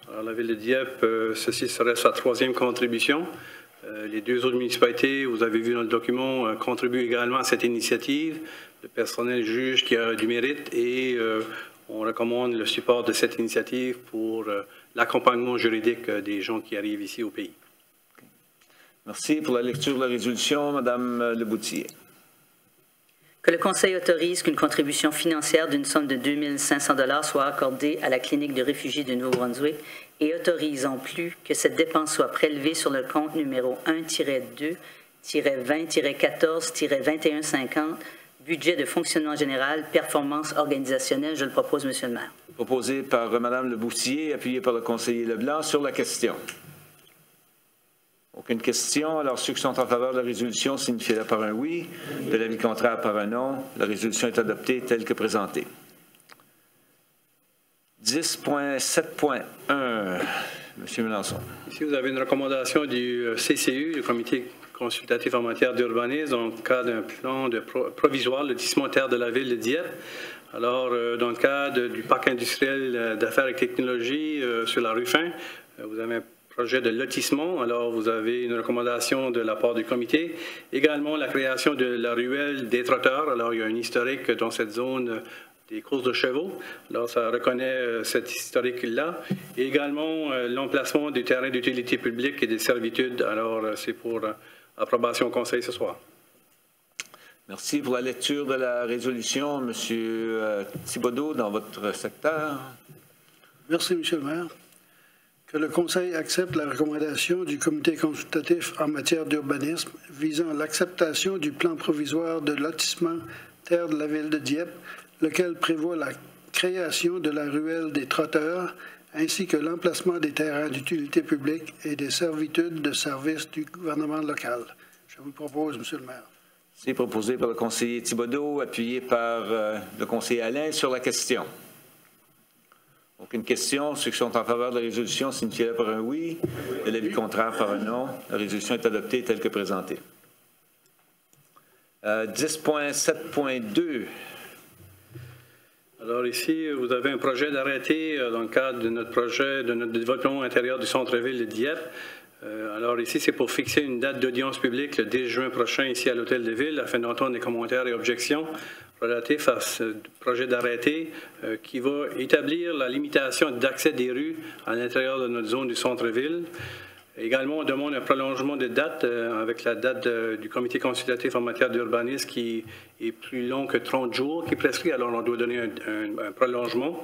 Alors, la Ville de Dieppe, ceci serait sa 3e contribution. Les 2 autres municipalités, vous avez vu dans le document, contribuent également à cette initiative. Le personnel juge qu'il y a du mérite et on recommande le support de cette initiative pour l'accompagnement juridique des gens qui arrivent ici au pays. Merci. Pour la lecture de la résolution, Mme Leboutier. Que le Conseil autorise qu'une contribution financière d'une somme de 2 500 $ soit accordée à la clinique de réfugiés du Nouveau-Brunswick et autorise en plus que cette dépense soit prélevée sur le compte numéro 1-2-20-14-2150, budget de fonctionnement général, performance organisationnelle. Je le propose, M. le maire. Proposé par Mme Leboutier, appuyé par le conseiller Leblanc. Sur la question. Aucune question. Alors, ceux qui sont en faveur de la résolution signifient-le par un oui. De l'avis contraire par un non. La résolution est adoptée telle que présentée. 10.7.1. M. Melançon. Ici, vous avez une recommandation du CCU, le Comité consultatif en matière d'urbanisme, dans le cadre d'un plan provisoire lotissement terre de la Ville de Dieppe. Alors, dans le cadre du parc industriel d'affaires et technologies sur la rue Fin, vous avez un projet de lotissement. Alors, vous avez une recommandation de la part du comité. Également, la création de la ruelle des trotteurs. Alors, il y a un historique dans cette zone des courses de chevaux. Alors, ça reconnaît cet historique-là. Et également, l'emplacement du terrain d'utilité publique et des servitudes. Alors, c'est pour approbation au Conseil ce soir. Merci pour la lecture de la résolution. M. Thibodeau, dans votre secteur. Merci, M. le maire. Que le Conseil accepte la recommandation du Comité consultatif en matière d'urbanisme visant l'acceptation du plan provisoire de lotissement terre de la Ville de Dieppe, lequel prévoit la création de la ruelle des trotteurs ainsi que l'emplacement des terrains d'utilité publique et des servitudes de service du gouvernement local. Je Je vous le propose, Monsieur le maire. C'est proposé par le conseiller Thibodeau, appuyé par le conseiller Alain sur la question. Donc, une question. Ceux qui sont en faveur de la résolution signifient par un oui. De l'avis contraire par un non. La résolution est adoptée telle que présentée. 10.7.2. Alors ici, vous avez un projet d'arrêté dans le cadre de notre projet de notre développement intérieur du centre-ville de Dieppe. Alors ici, c'est pour fixer une date d'audience publique le 10 juin prochain ici à l'Hôtel de Ville afin d'entendre des commentaires et objections relatifs à ce projet d'arrêté qui va établir la limitation d'accès des rues à l'intérieur de notre zone du centre-ville. Également, on demande un prolongement de date avec la date du comité consultatif en matière d'urbanisme qui est plus long que 30 jours, qui prescrit, alors on doit donner un prolongement.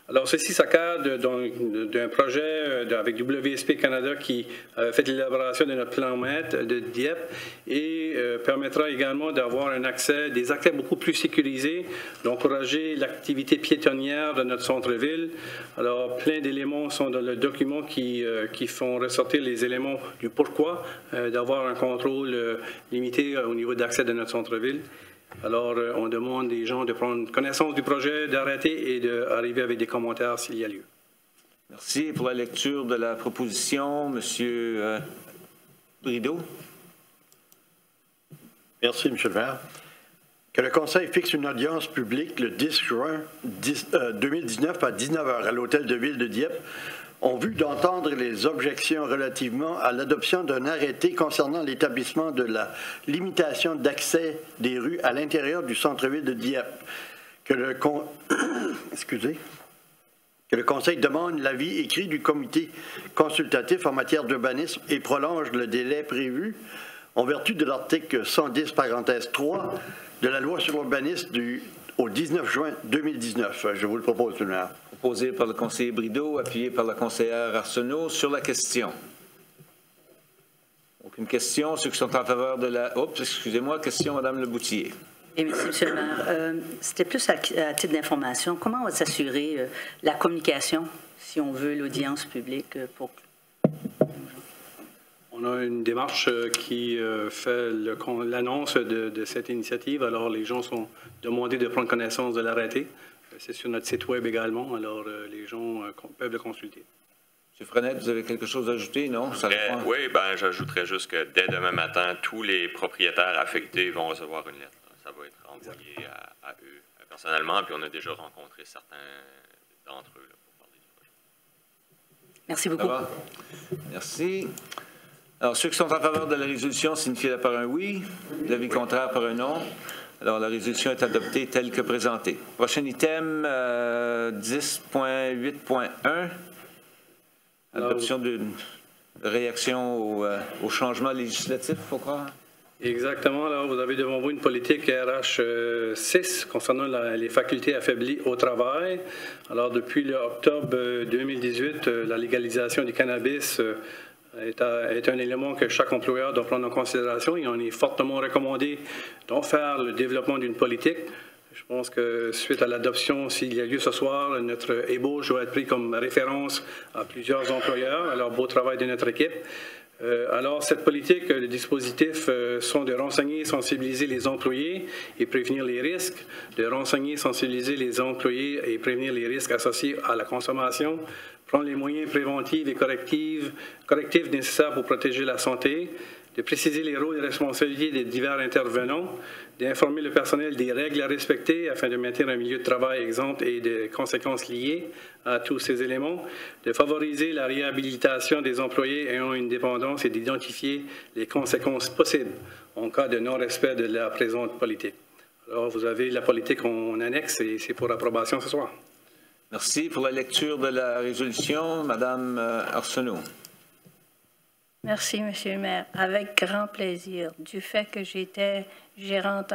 Alors, ceci, ça cadre d'un projet avec WSP Canada qui a fait l'élaboration de notre plan maître de Dieppe et permettra également d'avoir des accès beaucoup plus sécurisés, d'encourager l'activité piétonnière de notre centre-ville. Alors, plein d'éléments sont dans le document qui font ressortir les éléments du pourquoi d'avoir un contrôle limité au niveau d'accès de notre centre-ville. Alors, on demande des gens de prendre connaissance du projet, d'arrêter et d'arriver avec des commentaires s'il y a lieu. Merci pour la lecture de la proposition. M. Brideau. Merci, M. le maire. Que le Conseil fixe une audience publique le 10 juin 2019 à 19h à l'Hôtel de Ville de Dieppe en vue d'entendre les objections relativement à l'adoption d'un arrêté concernant l'établissement de la limitation d'accès des rues à l'intérieur du centre-ville de Dieppe. Que le Conseil demande l'avis écrit du comité consultatif en matière d'urbanisme et prolonge le délai prévu en vertu de l'article 110, parenthèse 3 de la loi sur l'urbanisme au 19 juin 2019. Je vous le propose, M. le maire. Proposé par le conseiller Brideau, appuyé par la conseillère Arsenault sur la question. Aucune question. Ceux qui sont en faveur de la... Oups, excusez-moi, question, Mme Leboutillier. Et monsieur le maire, c'était plus à titre d'information. Comment on va s'assurer la communication, si on veut, l'audience publique pour... On a une démarche qui fait l'annonce de cette initiative. Alors, les gens sont demandés de prendre connaissance de l'arrêté. C'est sur notre site Web également. Alors, les gens peuvent le consulter. M. Frenette, vous avez quelque chose à ajouter, non? Oui, j'ajouterais juste que dès demain matin, tous les propriétaires affectés vont recevoir une lettre. Ça va être envoyé à eux personnellement, puis on a déjà rencontré certains d'entre eux là, pour parler du projet. Merci beaucoup. Merci. Alors, ceux qui sont en faveur de la résolution signifient par un oui, l'avis contraire par un non. Alors, la résolution est adoptée telle que présentée. Prochain item, 10.8.1, adoption d'une réaction au changement législatif, il faut croire. Exactement. Alors, vous avez devant vous une politique RH 6 concernant les facultés affaiblies au travail. Alors, depuis octobre 2018, la légalisation du cannabis est un élément que chaque employeur doit prendre en considération et on est fortement recommandé d'en faire le développement d'une politique. Je pense que suite à l'adoption, s'il y a lieu ce soir, notre ébauche doit être pris comme référence à plusieurs employeurs. Alors, beau travail de notre équipe. Alors, cette politique, les dispositifs sont de renseigner et sensibiliser les employés et prévenir les risques, de renseigner et sensibiliser les employés et prévenir les risques associés à la consommation, prendre les moyens préventifs et correctifs nécessaires pour protéger la santé, de préciser les rôles et responsabilités des divers intervenants, d'informer le personnel des règles à respecter afin de maintenir un milieu de travail exempt et des conséquences liées à tous ces éléments, de favoriser la réhabilitation des employés ayant une dépendance et d'identifier les conséquences possibles en cas de non-respect de la présente politique. Alors, vous avez la politique en annexe et c'est pour approbation ce soir. Merci pour la lecture de la résolution. Madame Arsenault. Merci, Monsieur le maire. Avec grand plaisir. Du fait que j'étais gérante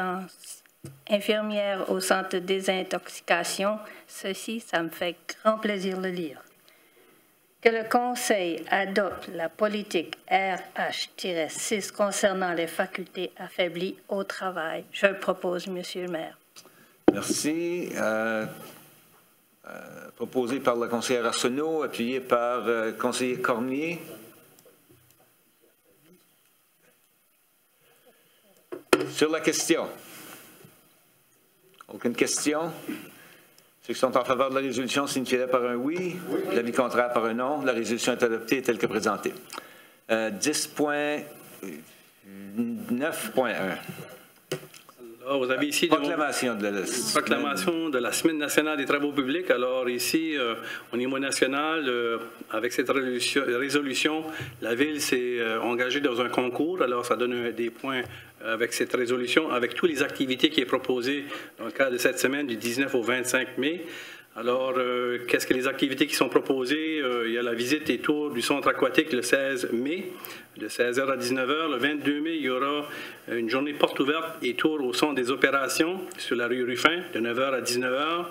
infirmière au centre de désintoxication, ça me fait grand plaisir de le lire. Que le Conseil adopte la politique RH-6 concernant les facultés affaiblies au travail. Je le propose, Monsieur le maire. Merci. Proposé par la conseillère Arsenault, appuyé par le conseiller Cormier. Sur la question. Aucune question? Ceux qui sont en faveur de la résolution signifient par un oui. L'avis contraire par un non. La résolution est adoptée telle que présentée. 10.9.1. Alors, vous avez ici proclamation de la Semaine nationale des travaux publics. Alors ici, au niveau national, avec cette résolution, la Ville s'est engagée dans un concours. Alors, ça donne des points avec cette résolution, avec toutes les activités qui sont proposées dans le cadre de cette semaine du 19 au 25 mai. Alors, qu'est-ce que les activités qui sont proposées? Il y a la visite et tour du centre aquatique le 16 mai, de 16h à 19h. Le 22 mai, il y aura une journée porte ouverte et tour au centre des opérations sur la rue Ruffin, de 9h à 19h,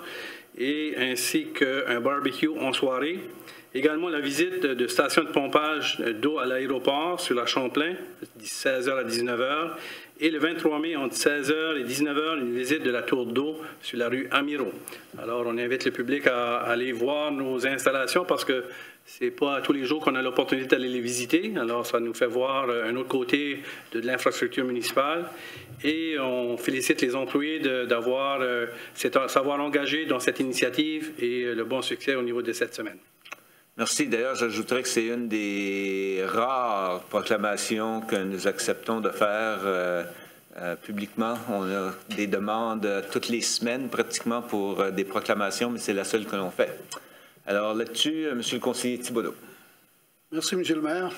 et ainsi qu'un barbecue en soirée. Également, la visite de station de pompage d'eau à l'aéroport sur la Champlain, de 16h à 19h. Et le 23 mai, entre 16h et 19h, une visite de la tour d'eau sur la rue Amiro. Alors, on invite le public à aller voir nos installations parce que ce n'est pas tous les jours qu'on a l'opportunité d'aller les visiter. Alors, ça nous fait voir un autre côté de l'infrastructure municipale. Et on félicite les employés d'avoir savoir engagé dans cette initiative et le bon succès au niveau de cette semaine. Merci. D'ailleurs, j'ajouterais que c'est une des rares proclamations que nous acceptons de faire publiquement. On a des demandes toutes les semaines pratiquement pour des proclamations, mais c'est la seule que l'on fait. Alors là-dessus, M. le conseiller Thibodeau. Merci, M. le maire.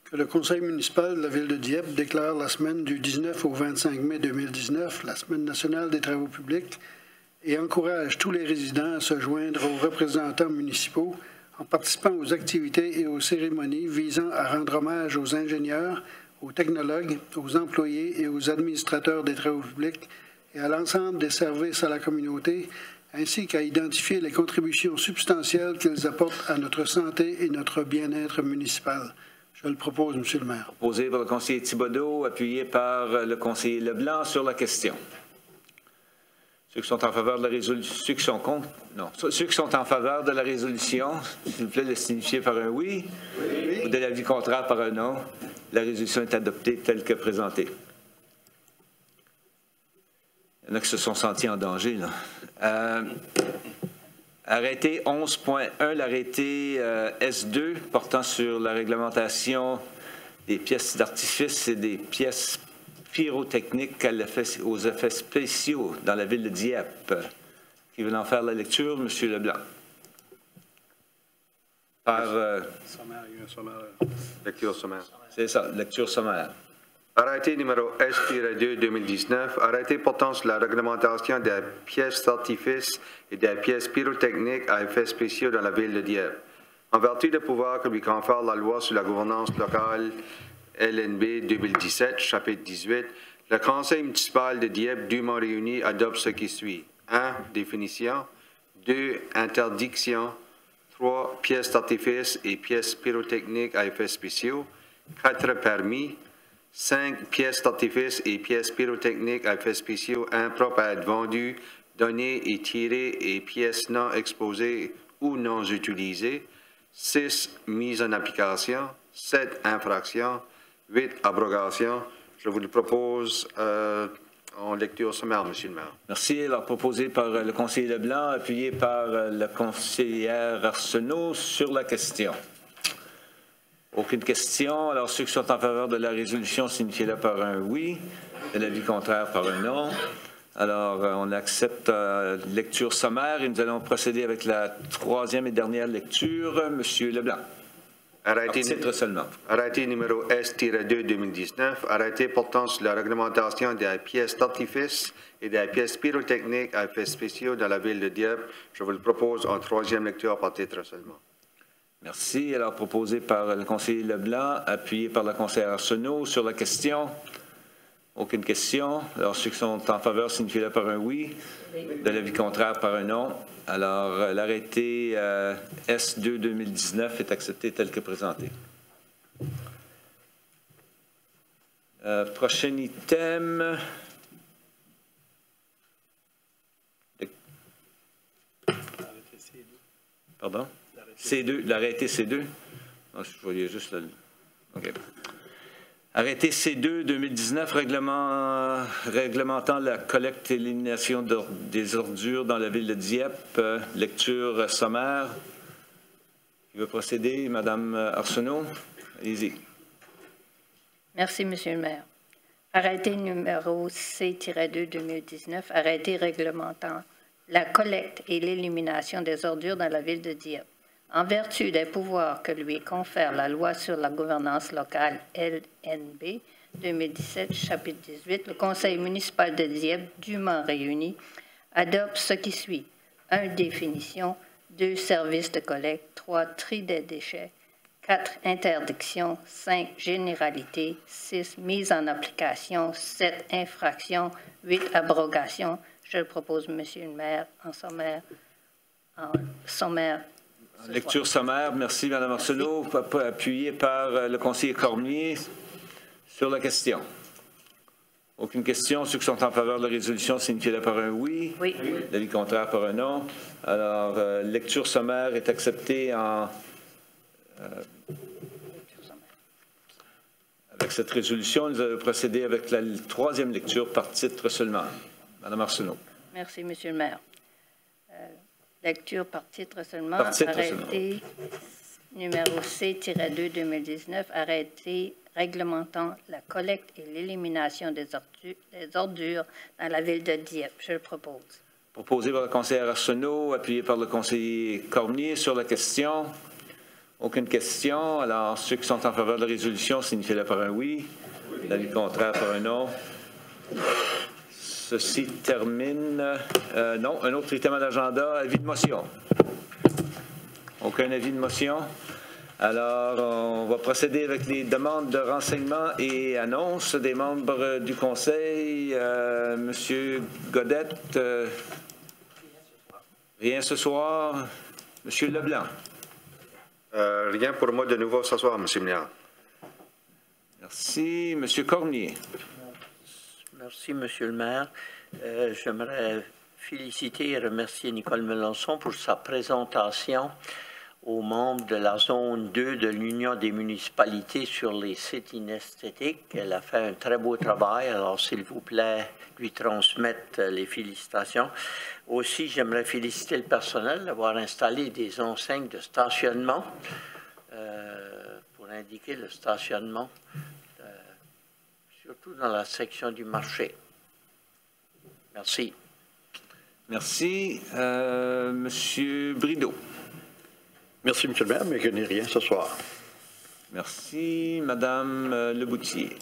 Que le conseil municipal de la ville de Dieppe déclare la semaine du 19 au 25 mai 2019 la semaine nationale des travaux publics et encourage tous les résidents à se joindre aux représentants municipaux en participant aux activités et aux cérémonies visant à rendre hommage aux ingénieurs, aux technologues, aux employés et aux administrateurs des travaux publics et à l'ensemble des services à la communauté, ainsi qu'à identifier les contributions substantielles qu'ils apportent à notre santé et notre bien-être municipal. Je le propose, M. le maire. Proposé par le conseiller Thibodeau, appuyé par le conseiller Leblanc sur la question. Ceux qui sont en faveur de la résolution, ceux qui sont contre, non. Ceux qui sont en faveur de la résolution, s'il vous plaît, le signifier par un oui, ou de l'avis contraire par un non. La résolution est adoptée telle que présentée. Il y en a qui se sont sentis en danger, là. Arrêté 11.1, l'arrêté S2 portant sur la réglementation des pièces d'artifice et des pièces pyrotechniques aux effets spéciaux dans la ville de Dieppe. Qui veut en faire la lecture? M. Leblanc. Lecture sommaire. C'est ça, lecture sommaire. Arrêté numéro S-2-2019, arrêté portant sur la réglementation des pièces d'artifice et des pièces pyrotechniques à effets spéciaux dans la ville de Dieppe. En vertu des pouvoirs que lui confère la loi sur la gouvernance locale LNB 2017, chapitre 18, le conseil municipal de Dieppe, dûment réuni, adopte ce qui suit. 1. Définition. 2. Interdiction. 3. Pièces d'artifice et pièces pyrotechniques à effets spéciaux. 4. Permis. 5. Pièces d'artifice et pièces pyrotechniques à effets spéciaux impropres à être vendues, données et tirées et pièces non exposées ou non utilisées. 6. Mise en application. 7. Infraction. 8. Abrogation. Je vous le propose en lecture sommaire, M. le maire. Merci. Alors, proposé par le conseiller Leblanc, appuyé par la conseillère Arsenault sur la question. Aucune question. Alors, ceux qui sont en faveur de la résolution, signifiez-le par un oui. Et l'avis contraire par un non. Alors, on accepte lecture sommaire et nous allons procéder avec la troisième et dernière lecture. M. Leblanc. Arrêté numéro S-2-2019, arrêté portant sur la réglementation des pièces d'artifice et des pièces pyrotechniques à effets spéciaux dans la ville de Dieppe. Je vous le propose en troisième lecture par titre seulement. Merci. Alors, proposé par le conseiller Leblanc, appuyé par la conseillère Arsenault sur la question. Aucune question. Alors, ceux qui sont en faveur signifient-le par un oui. De l'avis contraire par un non. Alors, l'arrêté S2-2019 est accepté tel que présenté. Prochain item. Pardon? C2, l'arrêté C2. Ah, je voyais juste le... OK. Arrêté C2 2019 réglementant la collecte et l'élimination des ordures dans la ville de Dieppe. Lecture sommaire. Qui veut procéder? Madame Arsenault, allez-y. Merci, Monsieur le maire. Arrêté numéro C-2-2019, arrêté réglementant la collecte et l'élimination des ordures dans la ville de Dieppe. En vertu des pouvoirs que lui confère la loi sur la gouvernance locale LNB 2017, chapitre 18, le conseil municipal de Dieppe, dûment réuni, adopte ce qui suit. 1. Définition. 2. Services de collecte. 3. Tri des déchets. 4. Interdiction. 5. Généralité. 6. Mise en application. 7. Infraction. 8. Abrogation. Je le propose, Monsieur le maire, en sommaire. Lecture sommaire. Merci, Mme Arsenault. Appuyé par le conseiller Cormier sur la question. Aucune question. Ceux qui sont en faveur de la résolution signifient par un oui. Oui. L'avis contraire par un non. Alors, lecture sommaire est acceptée avec cette résolution. Nous allons procéder avec la troisième lecture par titre seulement. Mme Arsenault. Merci, Monsieur le maire. Lecture par titre seulement. Par titre arrêté numéro C-2-2019, arrêté réglementant la collecte et l'élimination des ordures dans la ville de Dieppe. Je le propose. Proposé par le conseiller Arsenault, appuyé par le conseiller Cormier sur la question. Aucune question. Alors, ceux qui sont en faveur de la résolution signifient par un oui. L'avis contraire par un non. Ceci termine. Non, un autre item à l'agenda, avis de motion. Aucun avis de motion. Alors, on va procéder avec les demandes de renseignements et annonces des membres du Conseil. Monsieur Godette, rien ce soir. Monsieur Leblanc. Rien pour moi de nouveau ce soir, Monsieur le maire. Merci. Monsieur Cormier. Merci, Monsieur le maire. J'aimerais féliciter et remercier Nicole Melançon pour sa présentation aux membres de la zone 2 de l'Union des municipalités sur les sites inesthétiques. Elle a fait un très beau travail, alors s'il vous plaît, lui transmettre les félicitations. Aussi, j'aimerais féliciter le personnel d'avoir installé des enseignes de stationnement pour indiquer le stationnement, surtout dans la section du marché. Merci. Merci. Monsieur Brideau. Merci, M. le maire, mais je n'ai rien ce soir. Merci. Madame Leboutier.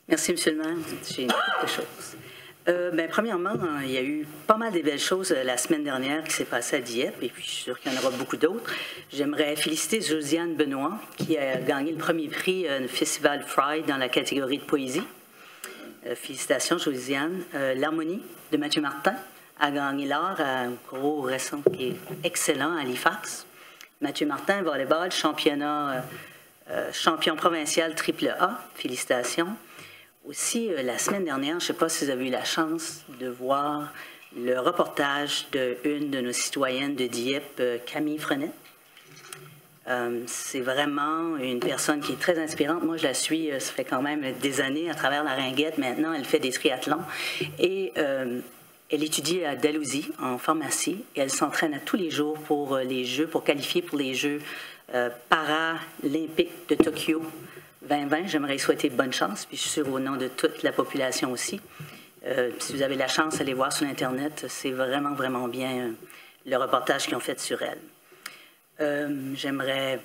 Merci, M. le maire. J'ai quelque chose. Premièrement, il y a eu pas mal de belles choses la semaine dernière qui s'est passée à Dieppe, et puis je suis sûre qu'il y en aura beaucoup d'autres. J'aimerais féliciter Josiane Benoît, qui a gagné le premier prix Festival Pride dans la catégorie de poésie. Félicitations, Josiane. L'harmonie de Mathieu Martin a gagné l'or à un gros récent qui est excellent à Halifax. Mathieu Martin, volleyball, champion provincial AAA. Félicitations. Aussi, la semaine dernière, je ne sais pas si vous avez eu la chance de voir le reportage d'une de nos citoyennes de Dieppe, Camille Frenet. C'est vraiment une personne qui est très inspirante. Moi, je la suis, ça fait quand même des années à travers la Ringuette. Maintenant, elle fait des triathlons. Et elle étudie à Dalhousie, en pharmacie, et elle s'entraîne à tous les jours pour les Jeux, pour qualifier pour les Jeux paralympiques de Tokyo 2020. J'aimerais souhaiter bonne chance, puis je suis sûre au nom de toute la population aussi. Si vous avez la chance d'aller voir sur Internet, c'est vraiment, vraiment bien le reportage qu'ils ont fait sur elle. J'aimerais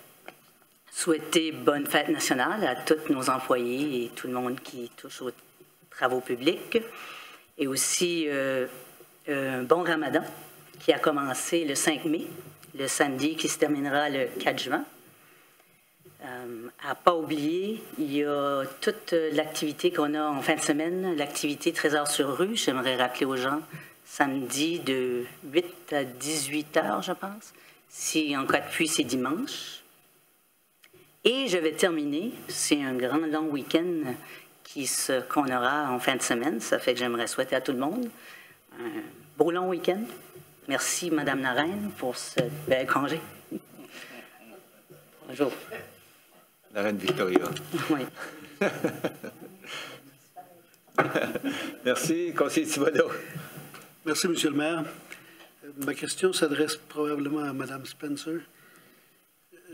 souhaiter bonne fête nationale à tous nos employés et tout le monde qui touche aux travaux publics. Et aussi un bon ramadan qui a commencé le 5 mai, le samedi qui se terminera le 4 juin. À ne pas oublier, il y a toute l'activité qu'on a en fin de semaine, l'activité Trésor sur rue. J'aimerais rappeler aux gens, samedi de 8 à 18 heures, je pense. Si en cas de pluie, c'est dimanche. Et je vais terminer, c'est un grand long week-end qu'on aura en fin de semaine. Ça fait que j'aimerais souhaiter à tout le monde un beau long week-end. Merci, Mme la Reine, pour ce bel congé. Bonjour. la reine Victoria. Oui. Merci. Conseiller Thibodeau. Merci, Monsieur le maire. Ma question s'adresse probablement à Mme Spencer.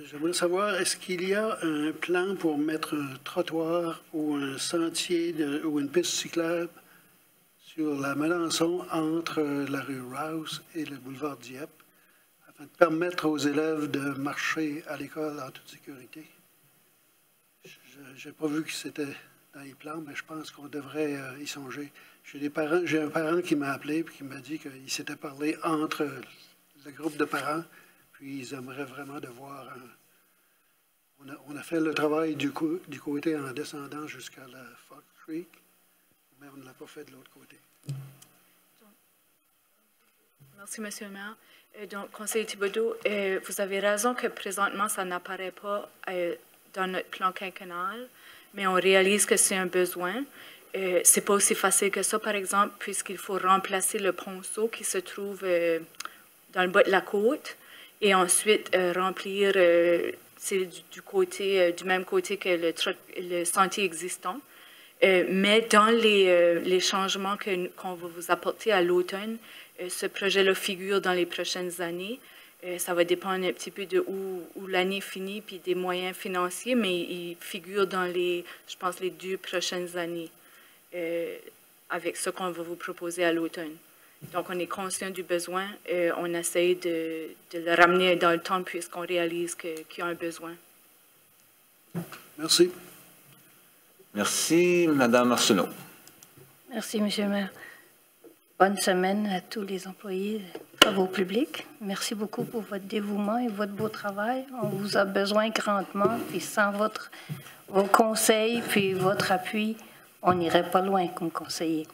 J'aimerais savoir, est-ce qu'il y a un plan pour mettre un trottoir ou un sentier ou une piste cyclable sur la Melançon entre la rue Rouse et le boulevard Dieppe, afin de permettre aux élèves de marcher à l'école en toute sécurité? Je n'ai pas vu que c'était dans les plans, mais je pense qu'on devrait y songer. J'ai un parent qui m'a appelé et qui m'a dit qu'il s'était parlé entre le groupe de parents, puis ils aimeraient vraiment de voir. On a fait le travail du côté en descendant jusqu'à la Fox Creek, mais on ne l'a pas fait de l'autre côté. Merci, M. le maire. Donc, conseiller Thibodeau, vous avez raison que présentement, ça n'apparaît pas dans notre plan quinquennal, mais on réalise que c'est un besoin. C'est pas aussi facile que ça, par exemple, puisqu'il faut remplacer le ponceau qui se trouve dans le bas de la côte et ensuite remplir, c'est du même côté que le sentier existant. Mais dans les changements qu'on va vous apporter à l'automne, ce projet-là figure dans les prochaines années. Ça va dépendre un petit peu de où l'année finit puis des moyens financiers, mais il figure dans je pense, les 2 prochaines années avec ce qu'on va vous proposer à l'automne. Donc, on est conscient du besoin. On essaie de le ramener dans le temps puisqu'on réalise qu'il y a un besoin. Merci. Merci, Mme Arsenault. Merci, M. le maire. Bonne semaine à tous les employés des travaux publics. Merci beaucoup pour votre dévouement et votre beau travail. On vous a besoin grandement, puis sans vos conseils puis votre appui, on n'irait pas loin comme conseiller.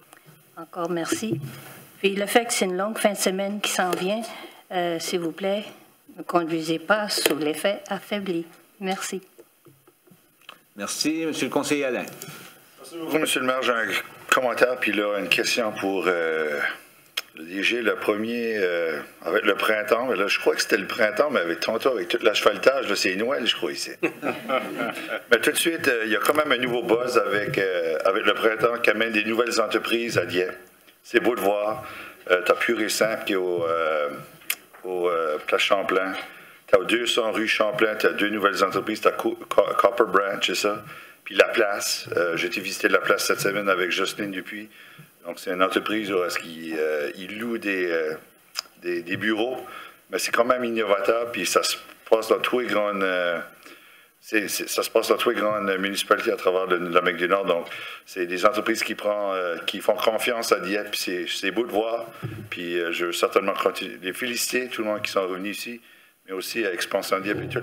Encore merci. Puis le fait que c'est une longue fin de semaine qui s'en vient, s'il vous plaît, ne conduisez pas sous l'effet affaibli. Merci. Merci. Monsieur le conseiller Alain. Merci beaucoup, Monsieur le maire. J'ai un commentaire, puis là, une question pour le DG. Le premier, avec le printemps, mais là, je crois que c'était le printemps, mais tantôt, avec tout l'asphaltage, c'est Noël, je crois, ici. Mais tout de suite, il y a quand même un nouveau buzz avec le printemps qui amène des nouvelles entreprises à Dieppe. C'est beau de voir. Tu as Pur et Simple qui est au Place Champlain. Tu as 200 rue Champlain, tu as 2 nouvelles entreprises. Tu as Copper Branch, c'est ça. Puis La Place. J'ai été visiter La Place cette semaine avec Jocelyne Dupuis. Donc, c'est une entreprise où ils louent des bureaux, mais c'est quand même innovateur. Puis ça se passe dans tous les grandes... ça se passe dans toutes les grandes municipalités à travers l'Amérique du Nord. Donc, c'est des entreprises qui font confiance à Dieppe. C'est beau de voir. Puis, je veux certainement les féliciter, tout le monde qui sont revenus ici, mais aussi à Expansion Dieppe et tout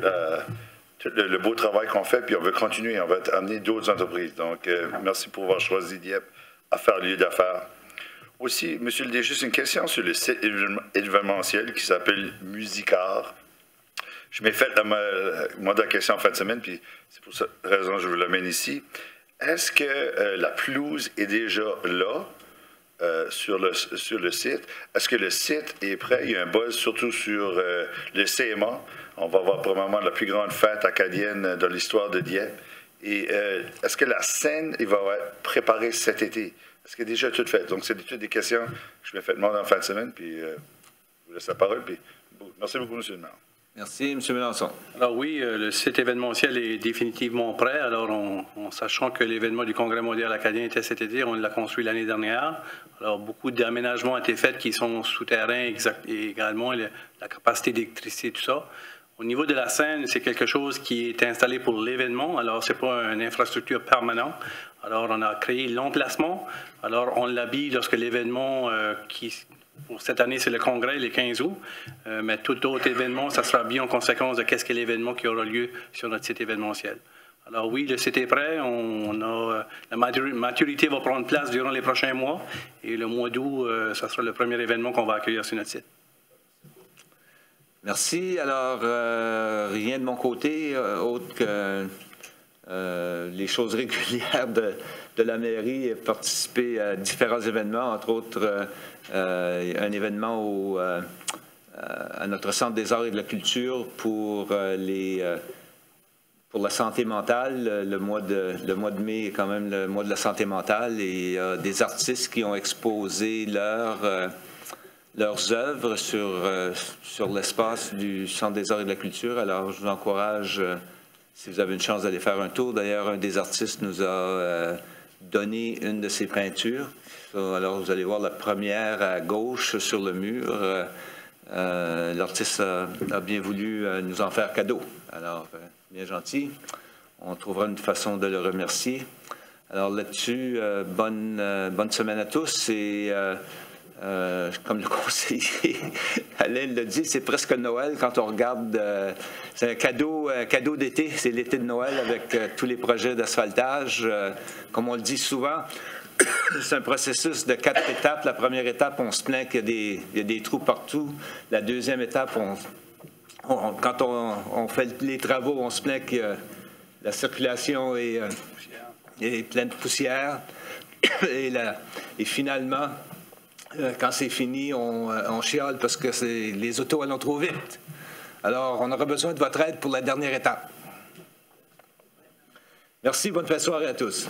le beau travail qu'on fait. Puis, on veut continuer. On va amener d'autres entreprises. Donc, merci pour avoir choisi Dieppe à faire lieu d'affaires. Aussi, M. le DG, juste une question sur le site événementiel qui s'appelle Musicart. Je m'ai fait la question en fin de semaine, puis c'est pour cette raison que je vous l'amène ici. Est-ce que la pelouse est déjà là sur le site? Est-ce que le site est prêt? Il y a un buzz surtout sur le CMA. On va avoir probablement la plus grande fête acadienne de l'histoire de Dieppe. Et est-ce que la scène va être préparée cet été? Est-ce qu'elle est déjà toute faite? Donc, c'est toutes des questions que je m'ai fait demander en fin de semaine, puis je vous laisse la parole. Puis, merci beaucoup, M. le maire. Merci, M. Mélenchon. Alors oui, le site événementiel est définitivement prêt. Alors, en sachant que l'événement du Congrès mondial acadien était cet été, on l'a construit l'année dernière. Alors, beaucoup d'aménagements ont été faits qui sont souterrains et également la capacité d'électricité, tout ça. Au niveau de la scène, c'est quelque chose qui est installé pour l'événement. Alors, ce n'est pas une infrastructure permanente. Alors, on a créé l'emplacement. Alors, on l'habille lorsque l'événement pour cette année, c'est le congrès, le 15 août. Mais tout autre événement, ça sera bien en conséquence de qu'est-ce qu'est l'événement qui aura lieu sur notre site événementiel. Alors oui, le site est prêt. La maturité va prendre place durant les prochains mois. Et le mois d'août, ça sera le premier événement qu'on va accueillir sur notre site. Merci. Alors, rien de mon côté, autre que les choses régulières de la mairie, participer à différents événements, entre autres un événement à notre Centre des arts et de la culture pour pour la santé mentale. Le mois de mai est quand même le mois de la santé mentale et il y a des artistes qui ont exposé leurs œuvres sur l'espace du Centre des arts et de la culture. Alors, je vous encourage, si vous avez une chance d'aller faire un tour. D'ailleurs, un des artistes nous a donné une de ses peintures. Alors, vous allez voir la première à gauche sur le mur. L'artiste a bien voulu nous en faire cadeau. Alors, bien gentil. On trouvera une façon de le remercier. Alors là-dessus, bonne semaine à tous. Et comme le conseiller Alain l'a dit, c'est presque Noël quand on regarde. C'est un cadeau d'été. C'est l'été de Noël avec tous les projets d'asphaltage. Comme on le dit souvent, c'est un processus de 4 étapes. La première étape, on se plaint qu'il y a des trous partout. La deuxième étape, quand on fait les travaux, on se plaint que la circulation est pleine de poussière. Et finalement, quand c'est fini, on chiale parce que les autos allent trop vite. Alors, on aura besoin de votre aide pour la dernière étape. Merci, bonne fin de soirée à tous.